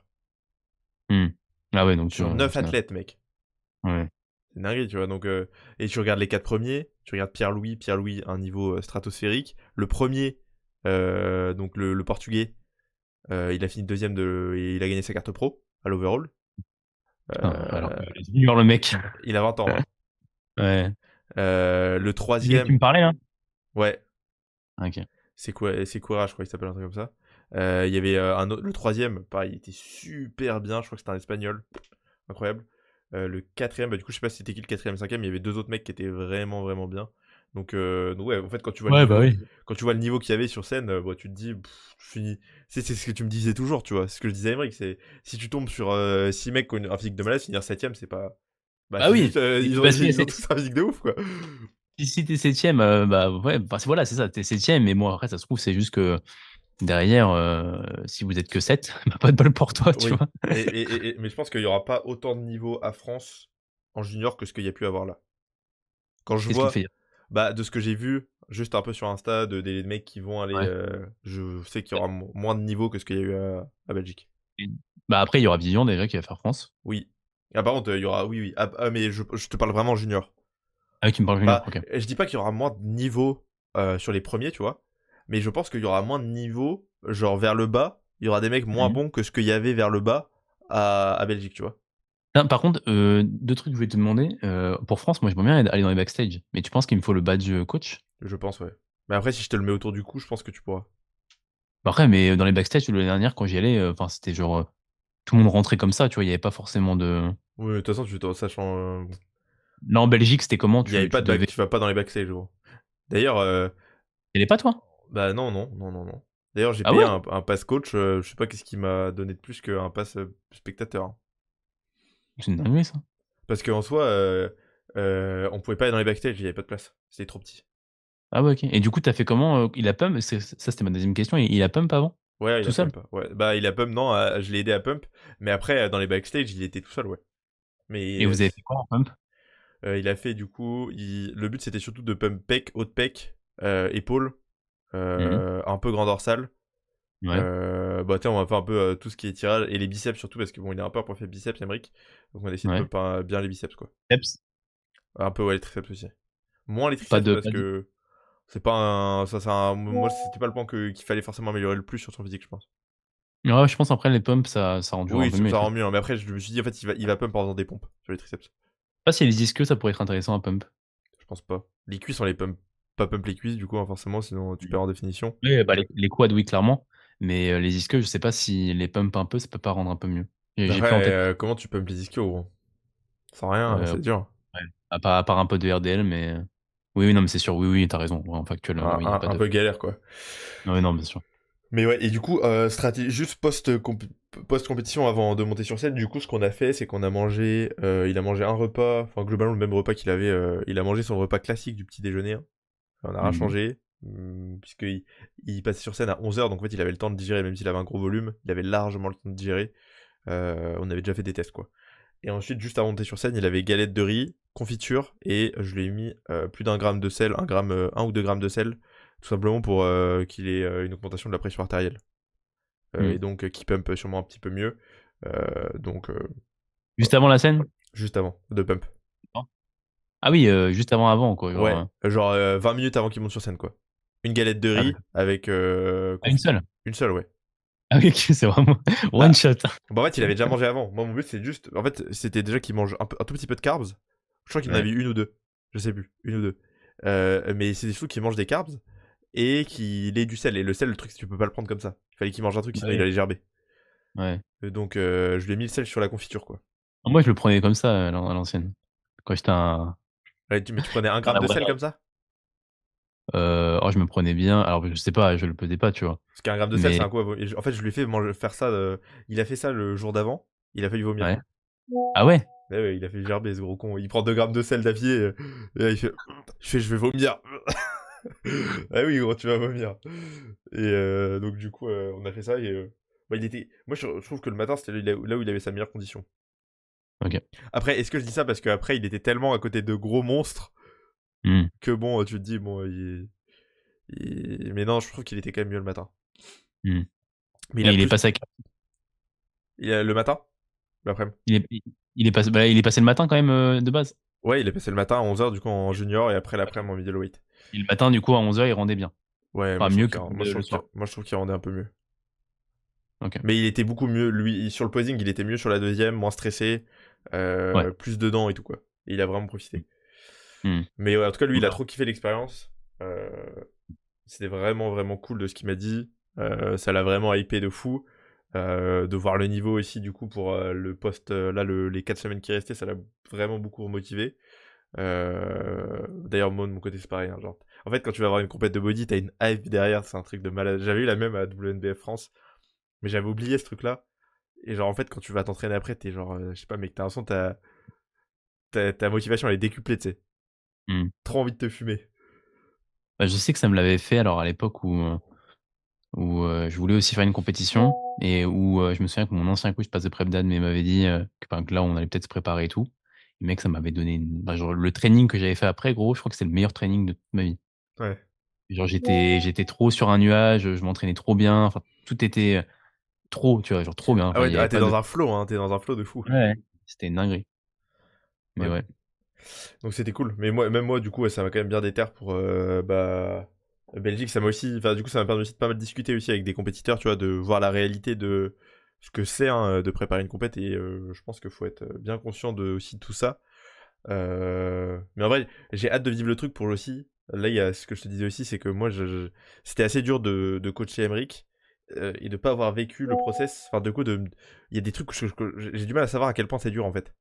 Hmm. Ah ouais, donc, Sur au 9 final. athlètes, mec. Ouais. C'est dingue, tu vois. Donc, et tu regardes les 4 premiers, tu regardes Pierre-Louis, un niveau stratosphérique. Le premier, donc le portugais, il a fini deuxième et il a gagné sa carte pro à l'overall. Putain, alors Euh, que les juniors, le mec. il a 20 ans, hein. Ouais. Le C'est lui que tu troisième, me parlais, là? ouais, Ok. c'est Cora, je crois qu'il s'appelle un truc comme ça. Il y avait le troisième, pareil, il était super bien, je crois que c'était un espagnol, incroyable. Le quatrième, bah, du coup, je sais pas si c'était qui le quatrième et cinquième, il y avait deux autres mecs qui étaient vraiment, vraiment bien. Donc ouais, en fait, Ouais, bah oui. quand tu vois le niveau qu'il y avait sur scène, bah, tu te dis, pff, je finis. C'est ce que tu me disais toujours, tu vois. C'est ce que je disais à Emmerich, c'est si tu tombes sur 6 mecs qui ont un physique de malade, finir septième, c'est pas. Bah, Bah c'est oui. juste, Parce que ils ont tous un physique de ouf, quoi. si t'es septième, bah ouais, bah, voilà, c'est ça, t'es septième, mais bon, après, ça se trouve, c'est juste que derrière, si vous êtes que 7, bah, pas de bol pour toi, tu Oui. vois. Mais je pense qu'il y aura pas autant de niveau à France en junior que ce qu'il y a pu avoir là. Quand je Qu'est-ce qui te vois, fait dire? bah, de ce que j'ai vu, juste un peu sur Insta, des mecs qui vont aller. Ouais. Je sais qu'il y aura moins de niveau que ce qu'il y a eu à Belgique. Et- Bah après, il y aura Vivian déjà qui va faire France. Oui. Ah, par contre, il y aura. Oui, oui. Mais je te parle vraiment junior. Ah oui, tu me parles junior, Bah, ok. je dis pas qu'il y aura moins de niveau sur les premiers, tu vois. Mais je pense qu'il y aura moins de niveau, genre vers le bas. Il y aura des mecs moins Mhm. bons que ce qu'il y avait vers le bas à Belgique, tu vois. Non, par contre, deux trucs que je voulais te demander. Pour France, moi, j'aimerais bien aller dans les backstage. Mais tu penses qu'il me faut le badge coach? Je pense, ouais. Mais après, si je te le mets autour du cou, je pense que tu pourras. Bah après, mais dans les backstage, l'année dernière, quand j'y allais, enfin, c'était genre, tout le monde rentrait comme ça, tu vois, il n'y avait pas forcément de. Oui, de toute façon, sachant. Là, en Belgique, c'était comment? Il y avait Tu pas de back, devais. tu vas pas dans les backstage, gros. D'ailleurs, Il n'y avait pas, toi? bah non, non, non, non, non. D'ailleurs, j'ai Ah payé ouais? un pass coach, je sais pas qu'est-ce qui m'a donné de plus qu'un pass spectateur, hein. C'est une dinguerie, ça. Parce qu'en soi, On pouvait pas aller dans les backstage, il y avait pas de place. C'était trop petit. Ah ouais, OK et du coup, tu as fait comment, il a pump? Ça, c'était ma deuxième question. Il a pump avant? Ouais, il Tout a seul? pump. Ouais. Bah, il a pump, non, je l'ai aidé à pump. Mais après, dans les backstage, il était tout seul, ouais. Mais Et vous avez fait quoi en pump? il a fait du coup. Le but c'était surtout de pump pec, haut de pec, épaule, Mmh. un peu grand dorsal. Ouais, Bah, on va faire un peu tout ce qui est tirage et les biceps surtout parce que bon, il est un peu un profil biceps, Emric. Donc on a essayé de ouais. pump bien les biceps, quoi. Peps? Un peu, ouais, les triceps aussi. Moins les Pas triceps de parce pas de que c'est pas un. Ça, c'est un. Moi, c'était pas le point qu'il fallait forcément améliorer le plus sur son physique, je pense. ouais, je pense après les pumps, ça endure un Oui, peu ça, mieux et ça tout. rend mieux, hein, mais après, je me suis dit, en fait, il va pump en faisant des pompes sur les triceps. Je sais pas si les ischios, ça pourrait être intéressant à pump. Je pense pas. Les cuisses, on les pump. Pas pump les cuisses, du coup, hein, forcément, sinon tu Mmh. perds en définition. Oui, bah, les quads, oui, clairement, mais les ischios, je sais pas si les pump un peu, ça peut pas rendre un peu mieux. J'ai Après, plus en tête. comment tu pump les ischios, gros? Sans rien, Heu, c'est dur. ouais, à part un peu de RDL, mais oui, oui, non, mais c'est sûr, oui, oui, tu as raison. Ouais, en factuel, Un, oui, il y a un- pas un de peu galère, quoi. oui, non, bien sûr. Mais ouais, et du coup, stratégie, juste post-compétition avant de monter sur scène, du coup, ce qu'on a fait, c'est qu'on a mangé, il a mangé un repas, enfin, globalement, le même repas qu'il avait, il a mangé son repas classique du petit déjeuner, hein. On n'a rien Mmh mh. changé, puisqu'il passait sur scène à 11 h, donc en fait, il avait le temps de digérer, même s'il avait un gros volume, il avait largement le temps de digérer. On avait déjà fait des tests, quoi. Et ensuite, juste avant de monter sur scène, il avait galette de riz, confiture, et je lui ai mis plus d'un gramme de sel, 1 ou 2 grammes de sel, tout simplement pour qu'il ait une augmentation de la pression artérielle. Mmh. Et donc, qu'il pump sûrement un petit peu mieux. Donc, Juste avant la scène? juste avant de pump. Ah oui, juste avant quoi, genre, Ouais, genre 20 minutes avant qu'il monte sur scène, quoi. Une galette de ah riz d'accord. avec Ah une confiture. seule? Une seule, ouais. Ah oui, OK, c'est vraiment one Bah, shot. bah, en fait, il avait déjà mangé avant. Moi, mon but, c'est juste. En fait, c'était déjà qu'il mange un tout petit peu de carbs. Je crois qu'il en Ouais. avait une ou deux. Je sais plus. Une ou deux. Mais c'est des fous qui mangent des carbs et qu'il ait du sel. Et le sel, le truc, tu peux pas le prendre comme ça. Il fallait qu'il mange un truc, Bah sinon il oui. allait gerber. Ouais. Donc, je lui ai mis le sel sur la confiture, quoi. Moi, je le prenais comme ça, à l'ancienne. Quand j'étais Ouais, mais tu prenais un un gramme de sel laboratoire. comme ça? Oh, je me prenais bien alors je sais pas, je le pesais pas, tu vois? Parce qu'un gramme de sel, c'est Mais un coup. En fait, je lui ai fait faire ça. Il a fait ça le jour d'avant. Il a failli vomir. ouais. Ah ouais? Ouais, ouais, il a fait gerber, ce gros con. Il prend 2 grammes de sel d'acier. Et là, il fait. Je vais vomir. Ah oui, gros, tu vas vomir. Et donc, du coup, on a fait ça. Et bah, il était. Moi, je trouve que le matin, c'était là où il avait sa meilleure condition. OK. Après, est-ce que je dis ça parce qu'après, il était tellement à côté de gros monstres Mmh. que bon, tu te dis, bon, mais non, je trouve qu'il était quand même mieux le matin. Mmh. Mais il Et a il est plus. passé à Le matin? L'après-midi? il est passé le matin quand même, de base? Ouais, il est passé le matin à 11 h du coup en junior et après l'après-midi en middleweight. Et le matin, du coup, à 11 h, il rendait bien? Ouais, Enfin mieux que le soir? moi je trouve qu'il rendait un peu mieux. OK. Mais il était beaucoup mieux, lui, sur le posing, il était mieux sur la deuxième, moins stressé, Ouais. plus dedans et tout, quoi. Et il a vraiment Mmh. profité. Mmh. Mais ouais, en tout cas, lui, il a Bah, trop kiffé l'expérience. Euh, C'était vraiment, vraiment cool de ce qu'il m'a dit. Ça l'a vraiment hypé de fou. De voir le niveau aussi, du coup, pour le poste, là, les 4 semaines qui restaient, ça l'a vraiment beaucoup remotivé. D'ailleurs, moi, de mon côté, c'est pareil, hein, genre. En fait, quand tu vas avoir une compète de body, t'as une hype derrière, c'est un truc de malade. J'avais eu la même à WNBF France, mais j'avais oublié ce truc-là. Et genre, en fait, quand tu vas t'entraîner après, t'es genre, je sais pas, mec, t'as l'impression que ta motivation, elle est décuplée, tu sais. mmh. Trop envie de te fumer. Bah, je sais que ça me l'avait fait alors à l'époque où, je voulais aussi faire une compétition et où, je me souviens que mon ancien coach, pas de prep d'ad, mais m'avait dit, que là, on allait peut-être se préparer et tout. Le mec, ça m'avait donné genre le training que j'avais fait après, gros, je crois que c'est le meilleur training de toute ma vie. Ouais. Genre j'étais trop sur un nuage, je m'entraînais trop bien, enfin tout était, trop, tu vois? Genre trop bien, Ah enfin il ouais, y avait t'es pas de dans un flow, hein, t'es dans un flow de fou. ouais, ouais, c'était une dinguerie. Mais Ouais. ouais. Donc c'était cool. Mais moi, même moi, du coup, ouais, ça m'a quand même bien déter pour bah, Belgique. Ça m'a aussi, enfin, du coup, ça m'a permis aussi de pas mal discuter aussi avec des compétiteurs, tu vois, de voir la réalité de ce que c'est, hein, de préparer une compète. Et je pense qu'il faut être bien conscient de aussi tout ça. Mais en vrai, j'ai hâte de vivre le truc pour aussi. Là, il y a ce que je te disais aussi, c'est que moi, c'était assez dur de coacher Emric et de pas avoir vécu le process. Enfin, il y a des trucs que j'ai du mal à savoir à quel point c'est dur en fait.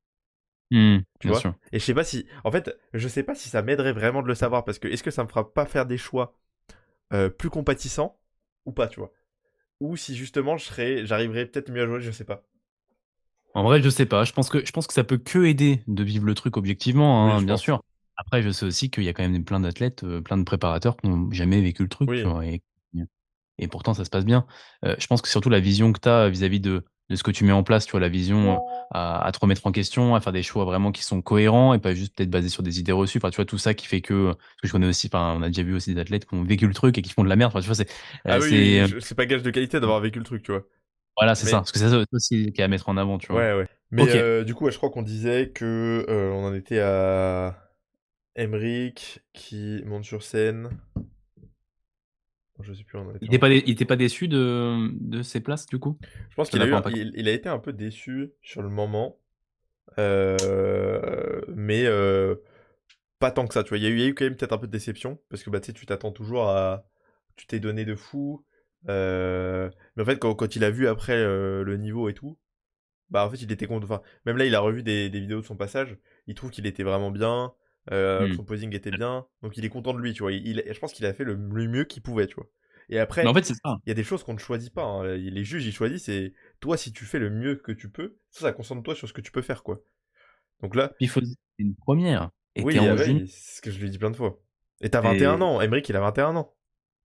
Mmh, Tu bien vois? sûr. Et je sais pas si. En fait, je sais pas si ça m'aiderait vraiment de le savoir parce que est-ce que ça me fera pas faire des choix plus compatissants ou pas, tu vois? Ou si justement j'arriverais peut-être mieux à jouer, je sais pas. En vrai, je sais pas. Je pense que ça peut que aider de vivre le truc objectivement, Oui, hein, je bien pense. sûr. Après, je sais aussi qu'il y a quand même plein d'athlètes, plein de préparateurs qui n'ont jamais vécu le truc, tu Oui. vois? Et pourtant, ça se passe bien. Je pense que surtout la vision que tu as vis-à-vis de ce que tu mets en place, tu vois? La vision, à te remettre en question, à faire des choix vraiment qui sont cohérents et pas juste peut-être basés sur des idées reçues. Enfin, tu vois? Tout ça qui fait que parce que je connais aussi, enfin, on a déjà vu aussi des athlètes qui ont vécu le truc et qui font de la merde. Enfin, tu vois? Ah oui, C'est, oui, c'est pas gage de qualité d'avoir vécu le truc, tu vois? voilà, c'est ça. Mais Parce que c'est ça aussi qui est à mettre en avant, tu vois? ouais, ouais. Mais OK. du coup, ouais, je crois qu'on disait que, on en était à Emric qui monte sur scène. Je sais plus où on en était en Il était pas déçu de ses places, du coup? Je pense Ça qu'il a l'a eu pas un impacté? il a été un peu déçu sur le moment, mais pas tant que ça, tu vois? Il y a eu quand même peut-être un peu de déception parce que, bah, tu sais, tu t'attends toujours à tu t'es donné de fou, mais en fait, quand il a vu après, le niveau et tout, bah, en fait, il était content. Enfin, même là, il a revu des vidéos de son passage, il trouve qu'il était vraiment bien, que Mmh. son posing était bien, donc il est content de lui, tu vois? Je pense qu'il a fait le mieux qu'il pouvait, tu vois? Et Mais en après, fait, c'est ça. il y a des choses qu'on ne choisit pas, hein, les juges, ils choisissent et toi, si tu fais le mieux que tu peux, ça concentre-toi sur ce que tu peux faire, quoi. Donc là, Puis il faut se dire, c'est une première et tu oui, en ah junior. ouais, c'est ce que je lui ai dit plein de fois. Et tu 21 C'est ans, Emric, il a 21 ans.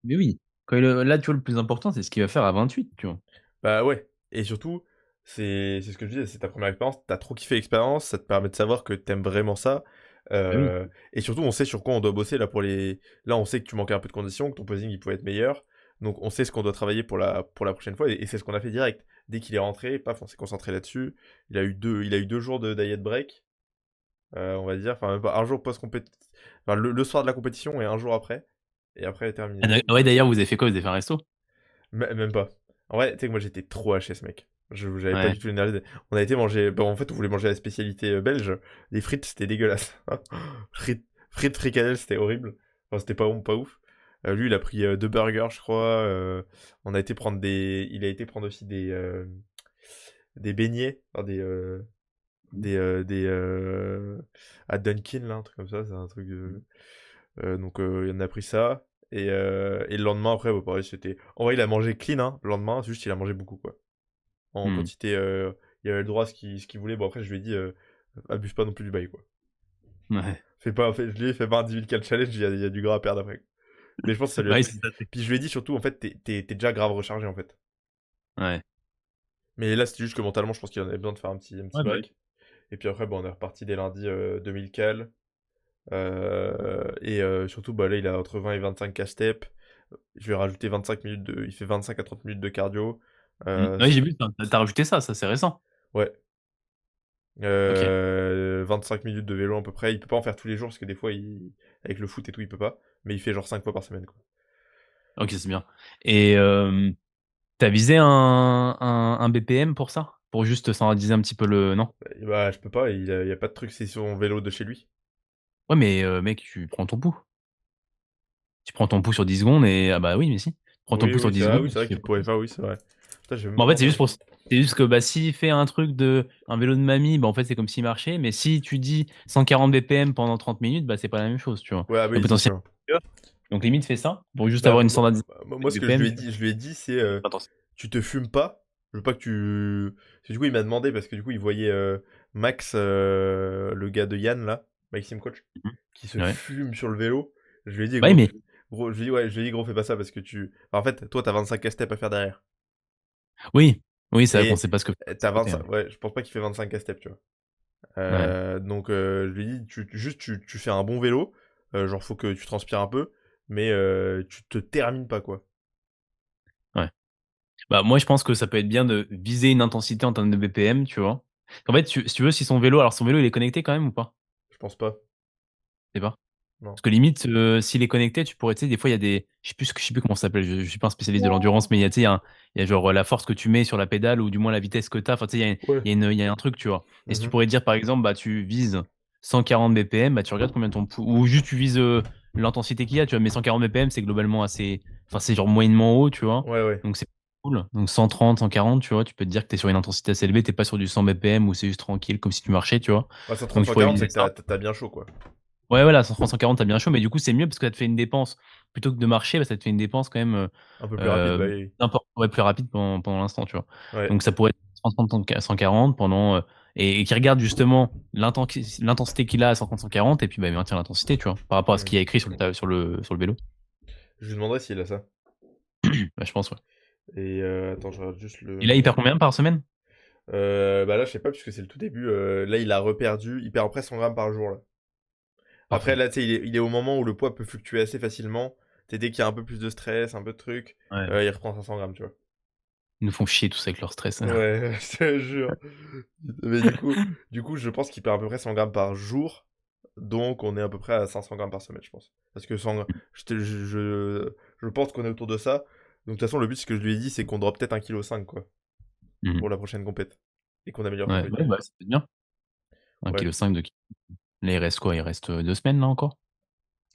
mais oui, quand il là, tu vois, le plus important, c'est ce qu'il va faire à 28, tu vois? Bah ouais, et surtout, c'est ce que je disais, c'est ta première expérience, t'as trop kiffé l'expérience, ça te permet de savoir que t'aimes vraiment ça. Bah oui. Et surtout, on sait sur quoi on doit bosser là pour les. Là, on sait que tu manquais un peu de conditions, que ton posing il pouvait être meilleur. Donc on sait ce qu'on doit travailler pour la prochaine fois, et c'est ce qu'on a fait direct. Dès qu'il est rentré, paf, on s'est concentré là-dessus. Il a eu 2 jours de diet break, on va dire. Enfin, même pas un jour post-compétition. Enfin, le soir de la compétition et un jour après. Et après, terminé. Ouais, d'ailleurs, vous avez fait quoi? Vous avez fait un resto? Même pas. En vrai, tu sais que moi j'étais trop HS, mec. J'avais pas Ouais. du tout l'énergie. On a été manger. Bon, en fait, on voulait manger la spécialité belge. Les frites, c'était dégueulasse. Frites fricadelles, c'était horrible. Enfin, c'était pas bon, pas ouf. Lui, il a pris 2 burgers, je crois. On a été prendre des. Il a été prendre aussi des beignets. Enfin, des à Dunkin, là, un truc comme ça. C'est un truc de. Donc, il en a pris ça. Et le lendemain, après, bah, pareil, c'était. En vrai, il a mangé clean, hein. Le lendemain, juste, il a mangé beaucoup, quoi. En Mmh. quantité, il avait le droit à ce qu'il voulait. Bon, après, je lui ai dit, abuse pas non plus du bail, quoi. Ouais. Fais pas, je lui ai fait pas un 10 000 cal challenge, il y a du gras à perdre après. Mais je pense que ça lui a Bah oui, fait. c'est ça, Puis je lui ai dit surtout, en fait, t'es déjà grave rechargé, en fait. ouais. Mais là, c'était juste que mentalement, je pense qu'il en avait besoin de faire un petit Ouais, bah oui. break. Et puis après, bon, on est reparti dès lundi 2000 cal. Et surtout, bah là, il a entre 20 et 25 cast-step. Je vais rajouter 25 minutes de. Il fait 25 à 30 minutes de cardio. Mmh. Ouais, j'ai vu, tu as rajouté ça, c'est récent? Ouais. OK. 25 minutes de vélo à peu près. Il peut pas en faire tous les jours parce que des fois, avec le foot et tout, il peut pas. Mais il fait genre 5 fois par semaine, quoi. OK, c'est bien et tu as visé un BPM pour ça? Pour juste standardiser un petit peu le non? Bah, je peux pas, il a pas de truc, c'est son vélo de chez lui. Ouais, mais mec, tu prends ton pouls. Tu prends ton pouls sur 10 secondes et ah bah oui, mais si. Prends ton Oui, pouls sur oui, 10 ah secondes oui, et c'est tu vrai fais qu'il pourrait faire, oui, c'est vrai. Putain, j'ai même bah, en pas fait, pensé à ça. c'est juste que, bah, s'il fait un vélo de mamie, bah, en fait, c'est comme s'il marchait, mais si tu dis 140 BPM pendant 30 minutes, bah, c'est pas la même chose, tu vois? Ouais, ah Et oui, c'est potentiellement, sûr. donc limite, fais ça pour juste Bah, avoir une standardisation moi, des ce que je BPM, lui ai tu vois? dit, c'est Attends, tu te fumes pas. Je veux pas que tu. Parce que du coup, il m'a demandé, parce que du coup, il voyait Max, le gars de Yann, là, Maxime Coach, mmh qui se ouais. fume sur le vélo. Je lui ai dit, Bah, oui, gros, mais je lui ai dit, ouais, je lui ai dit, gros, fais pas ça parce que tu. Enfin, en fait, toi, t'as 25 casse-step à faire derrière. oui, oui, c'est vrai qu'on Et sait pas ce que c'est t'as à côté, ouais. 25. Ouais, je pense pas qu'il fait 25 casse-step, tu vois. Ouais, Donc, je lui ai dit, juste, tu fais un bon vélo. Genre, faut que tu transpires un peu. Mais tu te termines pas, quoi. ouais. Bah, moi, je pense que ça peut être bien de viser une intensité en termes de BPM, tu vois? En fait, si tu veux, si son vélo, il est connecté quand même ou pas? Je pense pas. Je sais pas. Non. Parce que limite, s'il est connecté, tu pourrais, tu sais, des fois, il y a des, je sais plus comment ça s'appelle, je suis pas un spécialiste de l'endurance, mais il y a, tu sais, il y a genre la force que tu mets sur la pédale ou du moins la vitesse que tu as. Enfin, tu sais, Ouais. il y a un truc, tu vois. Et si tu Mhm. pourrais dire, par exemple, bah, tu vises 140 BPM, bah, tu regardes combien ton pouls, ou juste tu vises l'intensité qu'il y a, tu vois, mais 140 BPM, c'est globalement assez, enfin, c'est genre moyennement haut, tu vois. Ouais, ouais. Donc, c'est cool. Donc, 130, 140, tu vois, tu peux te dire que tu es sur une intensité assez élevée, t'es pas sur du 100 BPM ou c'est juste tranquille, comme si tu marchais, tu vois. Ouais, 130, Donc, tu pourrais 140, c'est viser que ça. t'as bien chaud, quoi. Ouais, voilà, 130, 140, t'as bien chaud, mais du coup, c'est mieux parce que ça te fait une dépense. Plutôt que de marcher, bah, ça te fait une dépense quand même Un peu plus rapide, bah oui. ouais, plus rapide pendant l'instant, tu vois. Ouais. Donc ça pourrait être 130-140 pendant, et qui regarde justement l'intensité qu'il a à 130-140 et puis bah, il maintient l'intensité, tu vois, par rapport à ce Hmm. qu'il y a écrit sur le vélo. Je lui demanderai s'il a ça. Bah, je pense, ouais. Et attends, je regarde juste Et là, il perd le. combien par semaine? Bah là, je sais pas, puisque c'est le tout début. Là, il a reperdu. Il perd après 100 grammes par jour, là. Après, Parfait. là, tu sais, il est au moment où le poids peut fluctuer assez facilement. Tu sais, dès qu'il y a un peu plus de stress, un peu de truc, Ouais. il reprend 500 grammes, tu vois. Ils nous font chier tous avec leur stress. Ouais, je te jure. Mais du coup, je pense qu'il perd à peu près 100 grammes par jour. Donc, on est à peu près à 500 grammes par semaine, je pense. Parce que je pense qu'on est autour de ça. Donc, de toute façon, le but, ce que je lui ai dit, c'est qu'on drop peut-être 1,5 kg, quoi, Mhm. pour la prochaine compète. Et qu'on améliore son Ouais, ouais, rythme. bah, ça peut être bien. Ouais. 1,5 kg, 2 kg. Là, il reste quoi? Il reste 2 semaines, là, encore?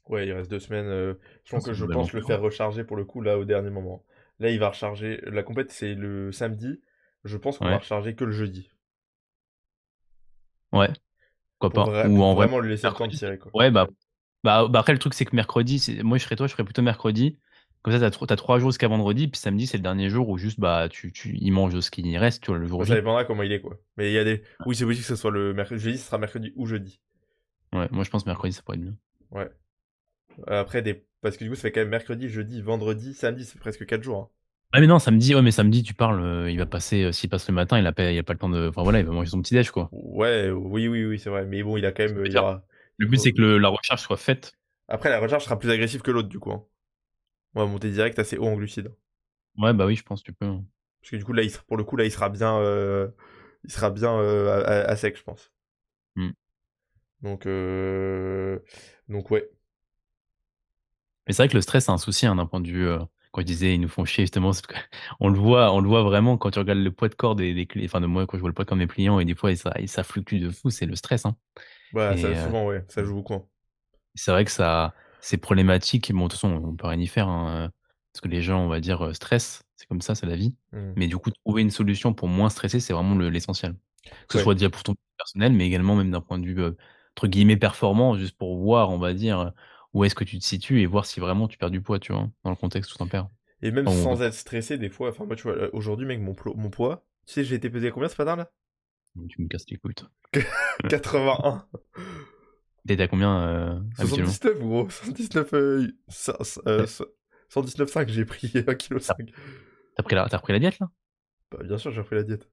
Ouais, il reste 2 semaines. Ah, Que c'est je globalement pense le cohérent. faire recharger pour le coup, là, au dernier moment. Là, il va recharger. La compète, c'est le samedi. Je pense qu'on va Ouais. recharger que le jeudi. Ouais, pourquoi pas. Ou Pour en vrai, vraiment lui laisser le temps de mercredi. tirer, quoi. Ouais, bah, après, le truc, c'est que mercredi, moi, je serais plutôt mercredi. Comme ça, t'as 3 jours jusqu'à vendredi, puis samedi, c'est le dernier jour où juste, bah, il mange ce qui reste, tu vois, le jour Bah, ça J. dépendra comment il est, quoi. Mais il y a des. Oui, c'est possible que ce soit le mercredi. Jeudi, ce sera mercredi ou jeudi. Ouais, moi, je pense mercredi, ça pourrait être bien. Ouais. Après, parce que du coup, ça fait quand même mercredi, jeudi, vendredi, samedi, c'est presque 4 jours, hein. Ah, mais non, samedi, ouais, mais samedi, tu parles, il va passer, s'il passe le matin, il a pas le temps de. Enfin, voilà, il va manger son petit déj, quoi. Ouais, oui, oui, oui, c'est vrai. Mais bon, il a quand C'est ce même. que je veux Il dire. aura. Le but, c'est que la recharge soit faite. Après, la recharge sera plus agressive que l'autre, du coup, hein. On va monter direct assez haut en glucides. Ouais, bah oui, je pense, tu peux, hein. Parce que du coup, là, pour le coup, là, il sera bien. Il sera bien à sec, je pense. Mm. Donc, ouais. Mais c'est vrai que le stress, c'est un souci, hein, d'un point de vue, quand je disais: «Ils nous font chier», justement, c'est que on le voit vraiment quand tu regardes le poids de corps des clés, enfin, de moi, quand je vois le poids de corps de mes clients et des fois, ça fluctue de fou, c'est le stress, hein. Bah, ça, Et souvent, ouais, ça joue beaucoup, hein. c'est vrai que c'est problématique. Bon, de toute façon, on peut rien y faire, hein, parce que les gens, on va dire, stressent, c'est comme ça, c'est la vie. Hmm. Mais du coup, trouver une solution pour moins stresser, c'est vraiment l'essentiel. Que ce Ouais. soit déjà pour ton personnel, mais également même d'un point de vue, entre guillemets «performant», juste pour voir, on va dire, où est-ce que tu te situes et voir si vraiment tu perds du poids, tu vois? Dans le contexte où tu en perds. Et même Enfin, on veut sans pas. être stressé, des fois, enfin, moi, tu vois, aujourd'hui, mec, mon poids, tu sais, j'ai été pesé à combien ce matin, là? Tu me casses les couilles, toi. 81. Tu à combien, habituellement? 79, gros. 119, 119,5, j'ai pris 1,5 kg. T'as repris la diète, là? Bah, bien sûr, j'ai repris la diète.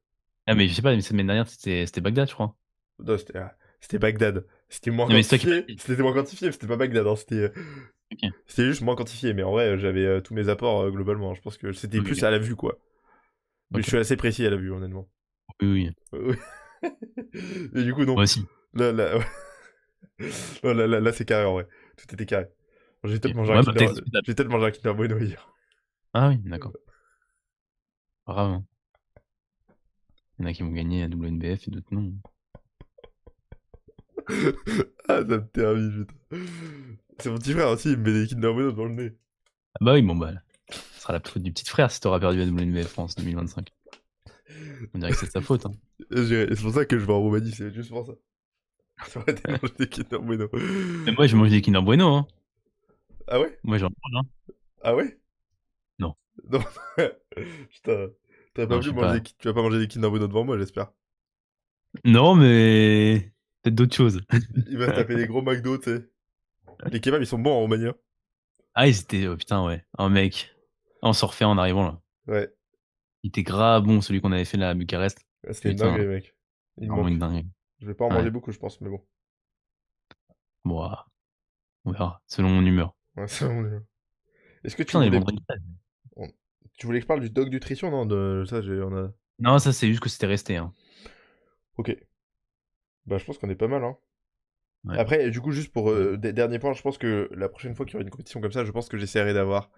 Ah, mais je sais pas, mais semaine dernière, c'était Bagdad, je crois. Non, c'était Bagdad. C'était moins Non, mais c'est toi qui m'as quantifié. dit. C'était moins quantifié, mais c'était pas Bagdad, hein. OK. C'était juste moins quantifié. Mais en vrai, j'avais tous mes apports globalement. Je pense que c'était OK, plus OK. à la vue, quoi. Mais je OK. suis assez précis à la vue, honnêtement. Oui, oui. Ouais. Et du coup, non. Moi aussi. Là, non, là, c'est carré en vrai. Tout était carré. J'ai OK. peut-être mangé un Ouais, bah, Kinder, peut-être. j'ai peut-être mangé un Kinder Bueno hier. Ah oui, d'accord. Pas grave, hein. Il y en a qui vont gagner à WNBF et d'autres non. Ah, ça me termine, putain. C'est mon petit frère aussi, il me met des Kinder Bueno dans le nez. Ah bah oui, bon bah, ce sera la faute du petit frère si tu auras perdu la WNBF France 2025. On dirait que c'est de sa faute, hein. C'est pour ça que je vais en Roumanie, c'est juste pour ça. Ça aurait été manger des Kinder Bueno. Mais moi, je mange des Kinder Bueno, hein. Ah ouais? Moi, j'en mange, hein. Ah ouais? Non, Non. Putain. non, je suis pas. Tu vas pas manger des Kinder Bueno devant moi, j'espère. Non, mais peut-être d'autres choses. Il va se taper les gros McDo, tu sais. Les kebabs, ils sont bons en Roumanie, hein. Ah, ils étaient, oh putain, ouais. Oh mec, ah, on s'en refait en arrivant là. Ouais. Il était grave bon, celui qu'on avait fait là à Bucarest. Ouais, c'était une Putain, dinguerie, mec. Il me vraiment une manque. dinguerie. Je vais pas en Ouais. manger beaucoup, je pense, mais bon. Bon, on verra, selon mon humeur. Ouais, ça, Est-ce que tu Putain, on est voulais... vendredi 13. on- Tu voulais que je parle du dog nutrition, non? Ça, on a... Non, ça, c'est juste que c'était resté, hein. Ok. Bah, je pense qu'on est pas mal, hein. Ouais. Après, du coup, juste pour dernier point, je pense que la prochaine fois qu'il y aura une compétition comme ça, je pense que j'essaierai d'avoir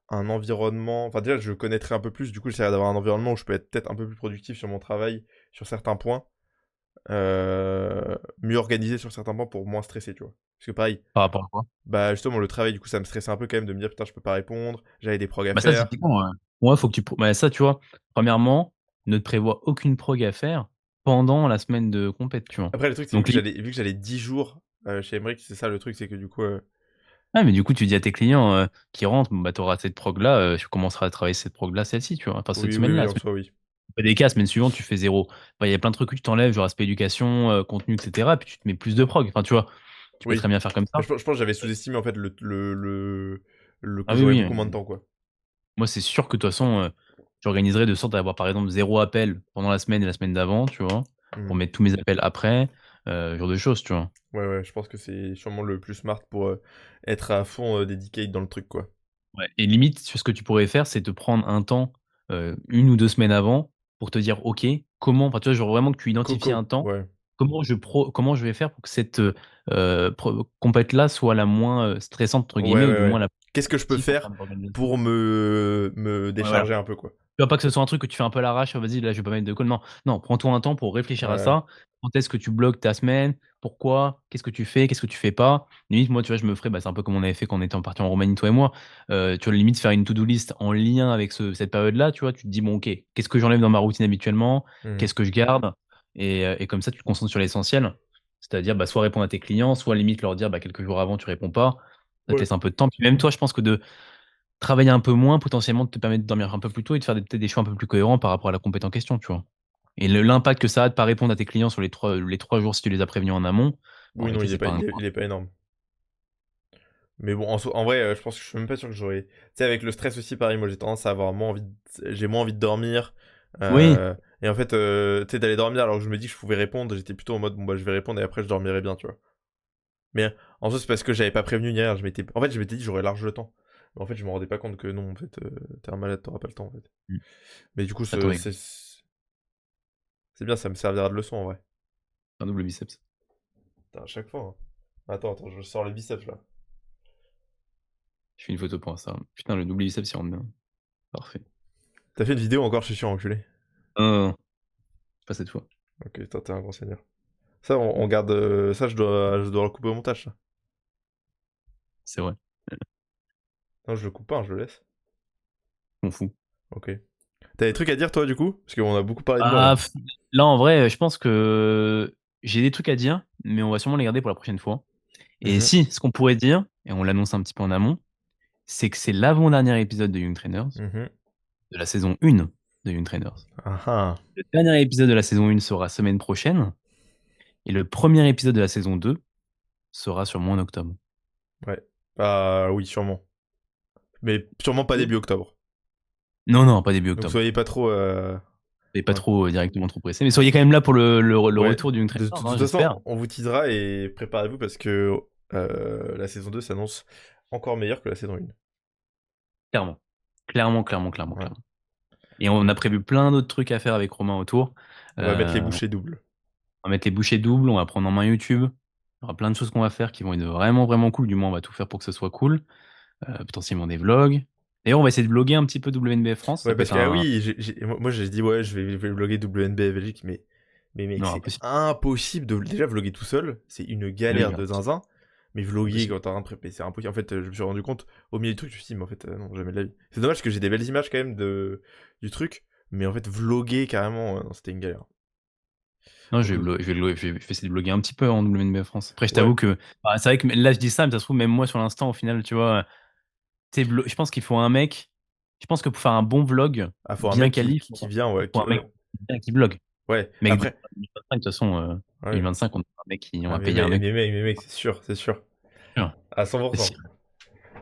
un environnement. Enfin, déjà, je connaîtrai un peu plus, du coup, j'essaierai d'avoir un environnement où je peux être peut-être un peu plus productif sur mon travail, sur certains points, mieux organisé sur certains points pour moins stresser, tu vois. Parce que pareil, Par rapport à quoi? bah justement, le travail, du coup, ça me stressait un peu quand même de me dire, putain, je peux pas répondre, j'avais des prog à Bah ça, faire. typiquement, ouais, faut que bah ça, tu vois, premièrement, ne te prévois aucune prog à faire pendant la semaine de compète, tu vois? Après, le truc, c'est que Donc vu que j'allais 10 jours chez Emmerich, c'est ça le truc, c'est que du coup, mais du coup, tu dis à tes clients, qui rentrent: «Bon, bah, tu auras cette prog là, tu commenceras à travailler cette prog là, celle-ci», tu vois? Enfin, cette oui, oui, semaine-là, oui, la en semaine, soi, oui. Pas des cas, semaine suivante, tu fais zéro. Enfin, il y a plein de trucs que tu t'enlèves, genre aspect éducation, contenu, etc. Puis tu te mets plus de prog. Enfin, tu vois, tu peux Oui. très bien faire comme Mais ça. je pense que j'avais sous-estimé en fait que Ah oui, j'aurais oui. beaucoup moins de temps, quoi. Moi, c'est sûr que de toute façon, j'organiserai de sorte à avoir par exemple zéro appel pendant la semaine et la semaine d'avant, tu vois, pour Mhm. mettre tous mes appels après, ce genre de choses, tu vois. Ouais, ouais, je pense que c'est sûrement le plus smart pour être à fond dedicate dans le truc, quoi. Ouais. Et limite, ce que tu pourrais faire, c'est te prendre un temps, 1 ou 2 semaines avant pour te dire: «OK, comment» enfin, tu vois, genre vraiment que tu identifies un temps. Ouais. Comment je vais faire pour que cette, compète-là soit la moins, «stressante» entre Ouais, guillemets ou ouais, du moins ouais. la plus Qu'est-ce que je peux productive en faire termes d'organisation? pour me Ouais, voilà. décharger un peu, quoi. Tu vois, pas que ce soit un truc que tu fais un peu à l'arrache: «Ah vas-y, là, je vais pas mettre de call». Non, non, prends-toi un temps pour réfléchir à Ouais. ça. Quand est-ce que tu bloques ta semaine? Pourquoi? Qu'est-ce que tu fais? Qu'est-ce que tu fais pas? Limite, moi, tu vois, je me ferais, bah, c'est un peu comme on avait fait quand on était partis en Roumanie, toi et moi. Tu vois, limite faire une to do list en lien avec cette période-là, tu vois? Tu te dis: «Bon, OK, qu'est-ce que j'enlève dans ma routine habituellement? Mhm. Qu'est-ce que je garde?» Et comme ça, tu te concentres sur l'essentiel. C'est-à-dire, bah, soit répondre à tes clients, soit limite leur dire, bah, quelques jours avant, tu réponds pas. Ça te Ouais. laisse un peu de temps. Puis même toi, je pense que de travailler un peu moins, potentiellement, te permet de dormir un peu plus tôt et de faire peut-être des choix un peu plus cohérents par rapport à la compète en question, tu vois? Et l'impact que ça a de pas répondre à tes clients sur les trois jours si tu les as prévenus en amont, en Oui, non, réalité, c'est pas un il est pas énorme. Mais bon, en vrai, je pense que je suis même pas sûr que j'aurais. Tu sais, avec le stress aussi, pareil, moi j'ai tendance à avoir moins envie j'ai moins envie de dormir. oui, Et en fait, tu sais, d'aller dormir alors que je me dis que je pouvais répondre, j'étais plutôt en mode, bon, bah, je vais répondre et après je dormirai bien, tu vois. Mais en soi, c'est parce que j'avais pas prévenu hier. En fait, je m'étais dit, j'aurais large le temps. Mais en fait, je me rendais pas compte que non, en fait, t'es un malade, t'auras pas le temps, en fait. mmh, Mais du coup, à toi, c'est bien, ça me servira de leçon, en vrai. un double biceps. Putain, à chaque fois, hein. Attends, je sors le biceps, là. Je fais une photo pour ça. Putain, le double biceps, il rentre bien. Parfait. T'as fait une vidéo encore, je suis sûr, enculé. Non, non, non, pas cette fois. Ok, toi, t'es un grand seigneur. Ça, on garde. Ça, je dois le couper au montage, ça. C'est vrai, Non, je le coupe pas, hein, je le laisse. je m'en fous. Ok. T'as des trucs à dire, toi, du coup? Parce qu'on a beaucoup parlé de moi, Ah là. là, en vrai, je pense que j'ai des trucs à dire, mais on va sûrement les garder pour la prochaine fois. Et Mhm, si, ce qu'on pourrait dire, et on l'annonce un petit peu en amont, c'est que c'est l'avant-dernier épisode de Young Trainers, mhm. de la saison 1 de Young Trainers. Ah ah. Le dernier épisode de la saison 1 sera semaine prochaine et le premier épisode de la saison 2 sera sûrement en octobre. Ouais. Ah oui, sûrement. Mais sûrement pas OK. début octobre. Non, non, pas début Donc octobre. soyez pas trop. Et pas Ouais. trop, directement trop pressé, mais soyez quand même là pour le Ouais. retour du Young De Trainers, toute hein, j'espère. façon, on vous teasera et préparez-vous parce que la saison 2 s'annonce encore meilleure que la saison 1. Clairement. Clairement, clairement, clairement, Ouais. clairement. Et on a prévu plein d'autres trucs à faire avec Romain autour. On va mettre les On bouchées doubles. va mettre les bouchées doubles, on va prendre en main YouTube. Il y aura plein de choses qu'on va faire qui vont être vraiment, vraiment cool. Du moins, on va tout faire pour que ce soit cool. Potentiellement des vlogs. D'ailleurs, on va essayer de vlogger un petit peu WNBF France. Ça Ouais, peut parce être que, ah un. oui, moi j'ai dit, ouais, je vais vlogger WNBA Belgique, mais mec, Non, c'est impossible. impossible de déjà vlogger tout seul, c'est une Ah oui, galère de impossible. zinzin, mais vlogger Impossible. quand t'es en train de préparer, c'est impossible. En fait, je me suis rendu compte au milieu du truc, je me suis dit, mais en fait, non, jamais de la vie. C'est dommage parce que j'ai des belles images quand même du truc, mais en fait, vlogger carrément, non, c'était une galère. Non, Donc, je vais essayer de bloguer un petit peu en WNBF France. Après, je ouais, t'avoue que bah, c'est vrai que là, je dis ça, mais ça se trouve, même moi, sur l'instant, au final, tu vois, je pense qu'il faut un mec. Je pense que pour faire un bon vlog, ah, faut un bien mec quali, qui vient, il ouais, faut un mec bien qui blogue. ouais, Mec, après, 2025, de toute façon, ouais, 2025, on a un mec on ah, va payer un mec. mais mec, c'est sûr, Sûr. à C'est 100%. sûr.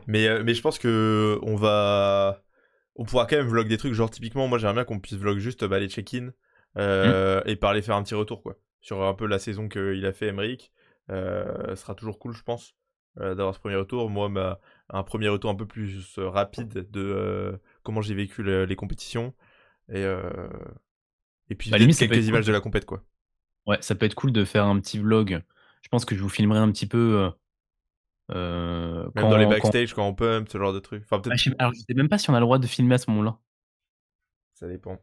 Mais je pense que on pourra quand même vlog des trucs, genre typiquement, moi j'aimerais bien qu'on puisse vlog juste bah, les check-in Hmm. et parler faire un petit retour quoi. Sur un peu la saison qu'il a fait Emeric. Ce sera toujours cool, je pense, d'avoir ce premier retour. Moi, un premier retour un peu plus rapide de comment j'ai vécu les compétitions et, euh, et puis Bah, peut-être limite, ça peut être quelques cool. images de la compète quoi. Ouais, ça peut être cool de faire un petit vlog. Je pense que je vous filmerai un petit peu Même dans les quand. backstage, quand on pump, ce genre de trucs. Enfin, Ah, peut-être, alors, je sais même pas si on a le droit de filmer à ce moment-là. ça dépend.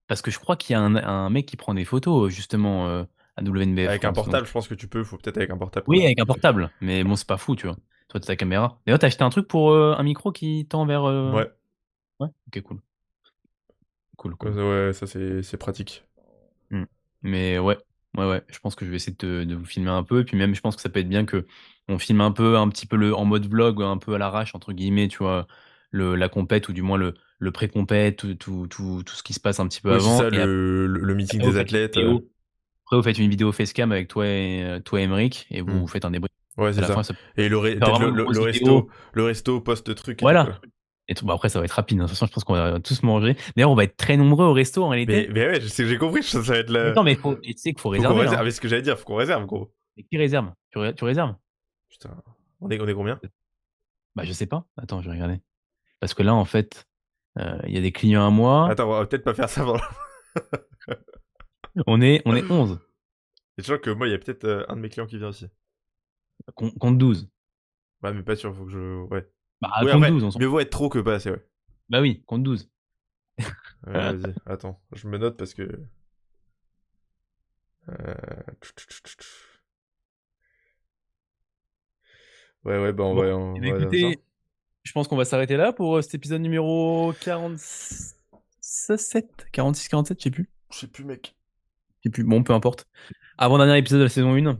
Parce que je crois qu'il y a un mec qui prend des photos, justement, à WNBF Avec un France. Donc, portable, je pense que tu peux, faut peut-être avec un portable oui, quoi. avec un portable. Mais bon, c'est pas fou, tu vois. Toi, t'as ta caméra. D'ailleurs, t'as acheté un truc pour un micro qui tend vers. Ouais. Ouais, ok, cool. Cool, Ouais, cool. ouais, ça c'est pratique. Hmm. Mais ouais, ouais, ouais. Je pense que je vais essayer de vous filmer un peu. Et puis même, je pense que ça peut être bien que on filme un peu, un petit peu en mode vlog, un peu à l'arrache, entre guillemets, tu vois, la compète ou du moins le pré-compète, tout ce qui se passe un petit peu Oui, c'est avant. ça, Et le meeting après, des athlètes. vous faites une vidéo facecam avec toi et Emeric, et Hmm. vous faites un débrief. Ouais, À c'est la fin, ça. ça Et fait peut-être vraiment une grosse vidéo. le resto post-truc et tout, Voilà. quoi. Et tout, bah après, ça va être rapide, hein. De toute façon, je pense qu'on va tous manger. D'ailleurs, on va être très nombreux au resto, en réalité. Mais ouais, j'ai compris, ça va être Mais la... attends, mais tu sais qu'il faut Faut qu'on réserver, réserve. hein. Ah, mais ce que j'allais dire, faut qu'on réserve, gros. Et qui réserve? Tu réserves? Putain. On est combien? Bah, je sais pas. Attends, je vais regarder. Parce que là, en fait, il y a des clients à moi. Attends, on va peut-être pas faire ça pendant... On est 11. Et je sens que moi, il y a peut-être un de mes clients qui vient aussi. Compte 12. Ouais, mais pas sûr, faut que je... Ouais. Bah, Oui, compte après, 12, on s'en mieux fout. vaut être trop que pas assez, ouais. Bah oui, compte 12. Vas-y, attends, je me note parce que... Ouais, bah Bon, eh on ben, va faire ça. écoutez, je pense qu'on va s'arrêter là pour cet épisode numéro 47, 46, 47, je sais plus. Je sais plus, mec. Je sais plus. Bon, peu importe. Avant-dernier épisode de la saison 1.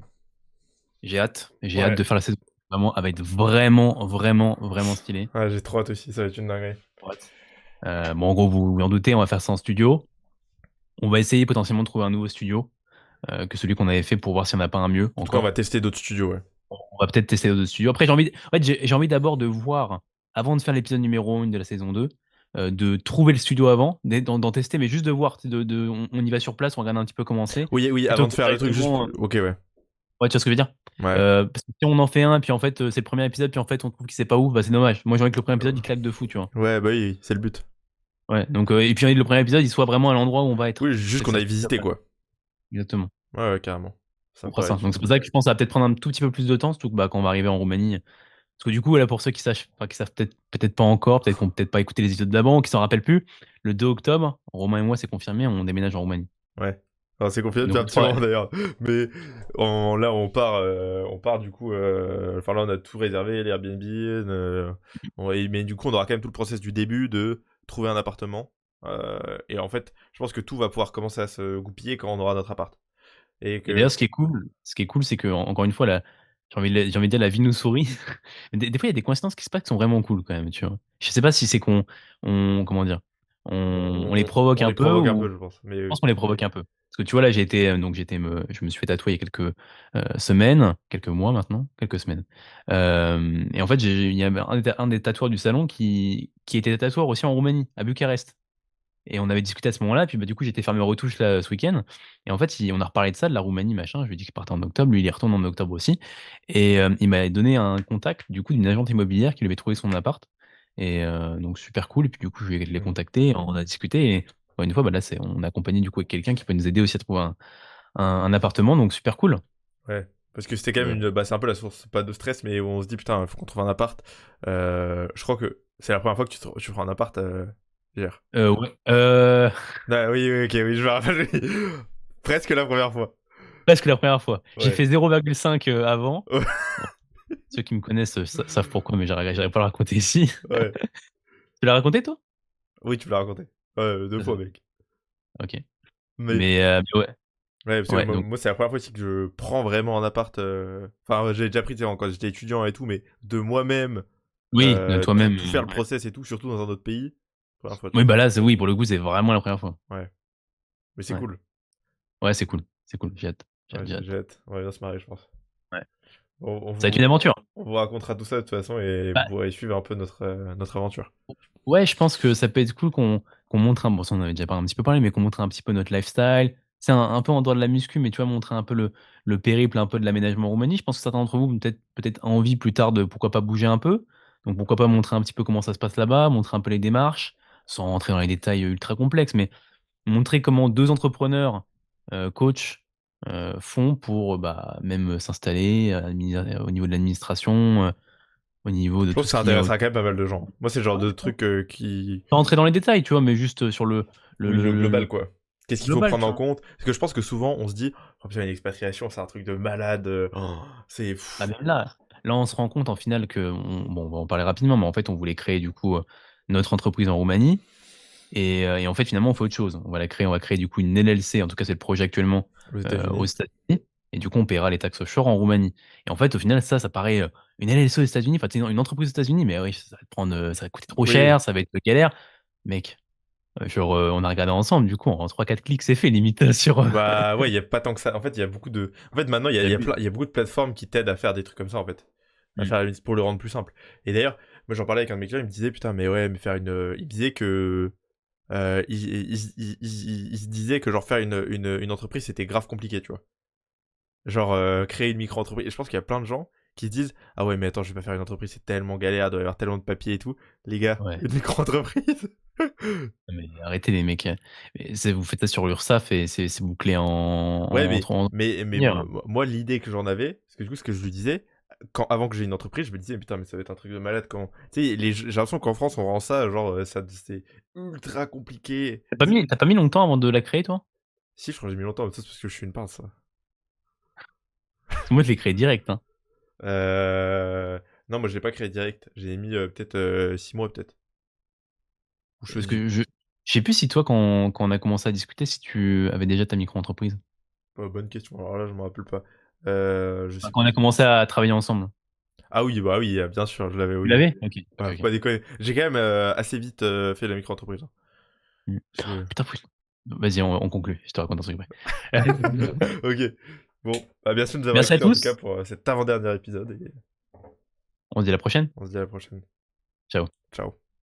J'ai hâte. J'ai hâte Ouais. de faire la saison. Vraiment, elle va être vraiment, vraiment, vraiment stylée. Ouais, j'ai trop hâte aussi, ça va être une dinguerie. Hâte. Bon, en gros, vous en doutez, on va faire ça en studio. On va essayer potentiellement de trouver un nouveau studio que celui qu'on avait fait pour voir s'il n'y en a pas un mieux En tout cas, on va encore. tester d'autres studios, ouais. On va peut-être tester d'autres studios. Après, en fait, j'ai envie d'abord de voir, avant de faire l'épisode numéro 1 de la saison 2, de trouver le studio avant, d'en tester, mais juste de voir. On y va sur place, on regarde un petit peu comment c'est. Oui, Plutôt avant que de faire le truc, juste... directement. Ok, ouais. Ouais, tu vois ce que je veux dire? Ouais. Parce que si on en fait un, puis en fait, c'est le premier épisode, puis en fait, on trouve qu'il c'est pas ouf, bah c'est dommage. Moi, j'ai envie que le premier épisode, il claque de fou, tu vois. Ouais, bah oui, c'est le but. Ouais, donc, et puis le premier épisode, il soit vraiment à l'endroit où on va être. Oui, juste qu'on C'est aille visiter, après. quoi. Exactement. Ouais, carrément. Ça On me fera paraît ça. Donc, efficient. c'est pour ça que je pense que ça va peut-être prendre un tout petit peu plus de temps, surtout que bah, quand on va arriver en Roumanie. Parce que du coup, là, pour ceux qui sachent, enfin, qui savent peut-être pas encore, peut-être qu'on peut-être pas écouté les épisodes d'avant, ou qui s'en rappellent plus, le 2 octobre, Romain et moi, c'est confirmé, on déménage en Roumanie. Ouais. Alors, c'est confirmé Et depuis donc, un petit moment d'ailleurs. Mais là, on part du coup. Enfin, là, on a tout réservé, les Airbnb. Mais du coup, on aura quand même tout le process du début de trouver un appartement. Et en fait, je pense que tout va pouvoir commencer à se goupiller quand on aura notre appart. Et et d'ailleurs, que. ce qui est cool, c'est que, encore une fois, j'ai envie de dire, la vie nous sourit. Mais des fois, il y a des coïncidences qui se passent qui sont vraiment cool, quand même, tu vois. Je sais pas si c'est comment dire, on les provoque On un les peu, provoque un ou peu, je pense. Mais je oui. pense qu'on les provoque un peu. Parce que tu vois, là, je me suis fait tatouer il y a quelques semaines, quelques mois maintenant, quelques semaines. Et en fait, il y avait un des tatoueurs du salon qui était tatoueur aussi en Roumanie, à Bucarest. Et on avait discuté à ce moment-là, puis bah, du coup, j'étais fermé aux retouches là, ce week-end. Et en fait, on a reparlé de ça, de la Roumanie, machin. Je lui ai dit qu'il partait en octobre. Lui, il y retourne en octobre aussi. Et il m'a donné un contact, du coup, d'une agente immobilière qui lui avait trouvé son appart. Et donc, super cool. Et puis, du coup, je l'ai Mm. contacté, on a discuté. Et encore une fois, bah, là, on a accompagné du coup avec quelqu'un qui peut nous aider aussi à trouver un appartement. Donc, super cool. Ouais. Parce que c'était quand même Euh, une. Bah, c'est un peu la source, pas de stress, mais où on se dit, putain, il faut qu'on trouve un appart. Je crois que c'est la première fois que tu prends un appart hier. ouais. Ah, oui, ok, oui, je me rappelle. Oui. Presque la première fois. Presque la première fois. J'ai Ouais. fait 0,5 avant. Ouais. Bon, ceux qui me connaissent savent pourquoi, mais j'arrive pas à le raconter ici. Ouais. Tu l'as raconté, toi? Oui, tu me l'as raconté. Ouais, deux fois, mec. Ok. Mais, Mais ouais. ouais, parce que Ouais, donc, moi, c'est la première fois aussi que je prends vraiment un appart. Enfin, j'ai déjà pris, tu sais, quand j'étais étudiant et tout, mais de moi-même, oui, de toi-même. tout faire le Ouais. process et tout, surtout dans un autre pays. Première fois, tu Oui, bah là, oui, pour le coup, c'est vraiment la première fois. vois. Ouais. Mais c'est Ouais. cool. Ouais, c'est cool. C'est cool. J'ai hâte. J'ai Ouais, hâte, j'ai j'ai hâte. hâte. On va bien se marrer, je pense. Ouais. On Ça va être une aventure. vous racontera tout ça de toute façon et vous Bah, pourrez suivre un peu notre aventure. ouais, je pense que ça peut être cool qu'on montre bon, ça, on avait déjà un petit peu parlé, mais qu'on montre un petit peu notre lifestyle. C'est un peu en dehors de la muscu, mais tu vois, montrer un peu le périple un peu de l'aménagement en Roumanie. Je pense que certains d'entre vous ont peut-être envie plus tard de pourquoi pas bouger un peu. Donc pourquoi pas montrer un petit peu comment ça se passe là-bas, montrer un peu les démarches, sans rentrer dans les détails ultra complexes, mais montrer comment deux entrepreneurs, coachs, font pour bah, même s'installer au niveau de l'administration, au niveau de Je pense tout que ce ça qui est intéressera quand même pas mal de gens. Moi, c'est le genre de truc qui. pas rentrer dans les détails, tu vois, mais juste sur Oui, le le global, quoi. Qu'est-ce qu'il faut global, prendre tu en vois. compte? Parce que je pense que souvent, on se dit, oh putain, une expatriation, c'est un truc de malade. C'est. Bah, même là, on se rend compte en final que, bon, on va en parler rapidement, mais en fait, on voulait créer du coup notre entreprise en Roumanie. Et en fait, finalement, on fait autre chose. On va créer du coup une LLC, en tout cas, c'est le projet actuellement, Aux aux États-Unis. États-Unis. Et du coup, on paiera les taxes offshore en Roumanie. Et en fait, au final, ça paraît une LLC aux États-Unis, enfin, c'est une entreprise aux États-Unis, mais oui, ça va coûter trop Oui, cher, ça va être galère. Mec, genre, on a regardé ensemble, du coup, en 3-4 clics, c'est fait limite, sur, Bah ouais, il y a pas tant que ça. En fait, il y a beaucoup de. En fait, maintenant, Tu plein, il y a beaucoup de plateformes qui t'aident à faire des trucs comme ça, en fait. À Mmh. faire pour le rendre plus simple. Et d'ailleurs, moi, j'en parlais avec un de mes clients, il me disait, putain, mais ouais, mais faire une. Il me disait que. Il se disait que, genre, faire une entreprise, c'était grave compliqué, tu vois. Genre, créer une micro-entreprise. Et je pense qu'il y a plein de gens qui se disent, ah ouais, mais attends, je vais pas faire une entreprise, c'est tellement galère, il doit y avoir tellement de papiers et tout. Les gars, Ouais. une micro-entreprise. Non mais arrêtez les mecs, mais c'est vous faites ça sur l'URSSAF et c'est bouclé Ouais, en 30 mais heures. moi, l'idée que j'en avais, parce que du coup, ce que je lui disais, avant que j'ai une entreprise, je me disais, putain, mais ça va être un truc de malade quand. Tu sais, j'ai l'impression qu'en France, on rend ça, genre, ça, c'est ultra compliqué. Tu pas mis longtemps avant de la créer, toi? Si, je crois que j'ai mis longtemps, mais ça, c'est parce que je suis une pince, ça. Parce que moi, je l'ai créé direct, hein. Euh... Non, moi, je l'ai pas créé direct. J'ai mis peut-être 6 mois, peut-être. Ou je te Parce dis. que je sais plus si toi, quand on a commencé à discuter, si tu avais déjà ta micro-entreprise? Bonne question. Alors là, je me rappelle pas. Je Enfin, sais quand on a plus. commencé à travailler ensemble. Ah oui, bah oui, bien sûr, je l'avais, Tu oui. l'avais? OK, OK, Ouais, faut OK. pas déconner. J'ai quand même assez vite fait la micro-entreprise, hein. Mmh. Je- Putain, faut vas-y, on conclut, je te raconte un truc après. Ok. Bon, bah, bien sûr de nous avoir Merci à écoutés en tout cas tous, pour cet avant-dernier épisode et on se dit à la prochaine. on se dit à la prochaine. Ciao. Ciao.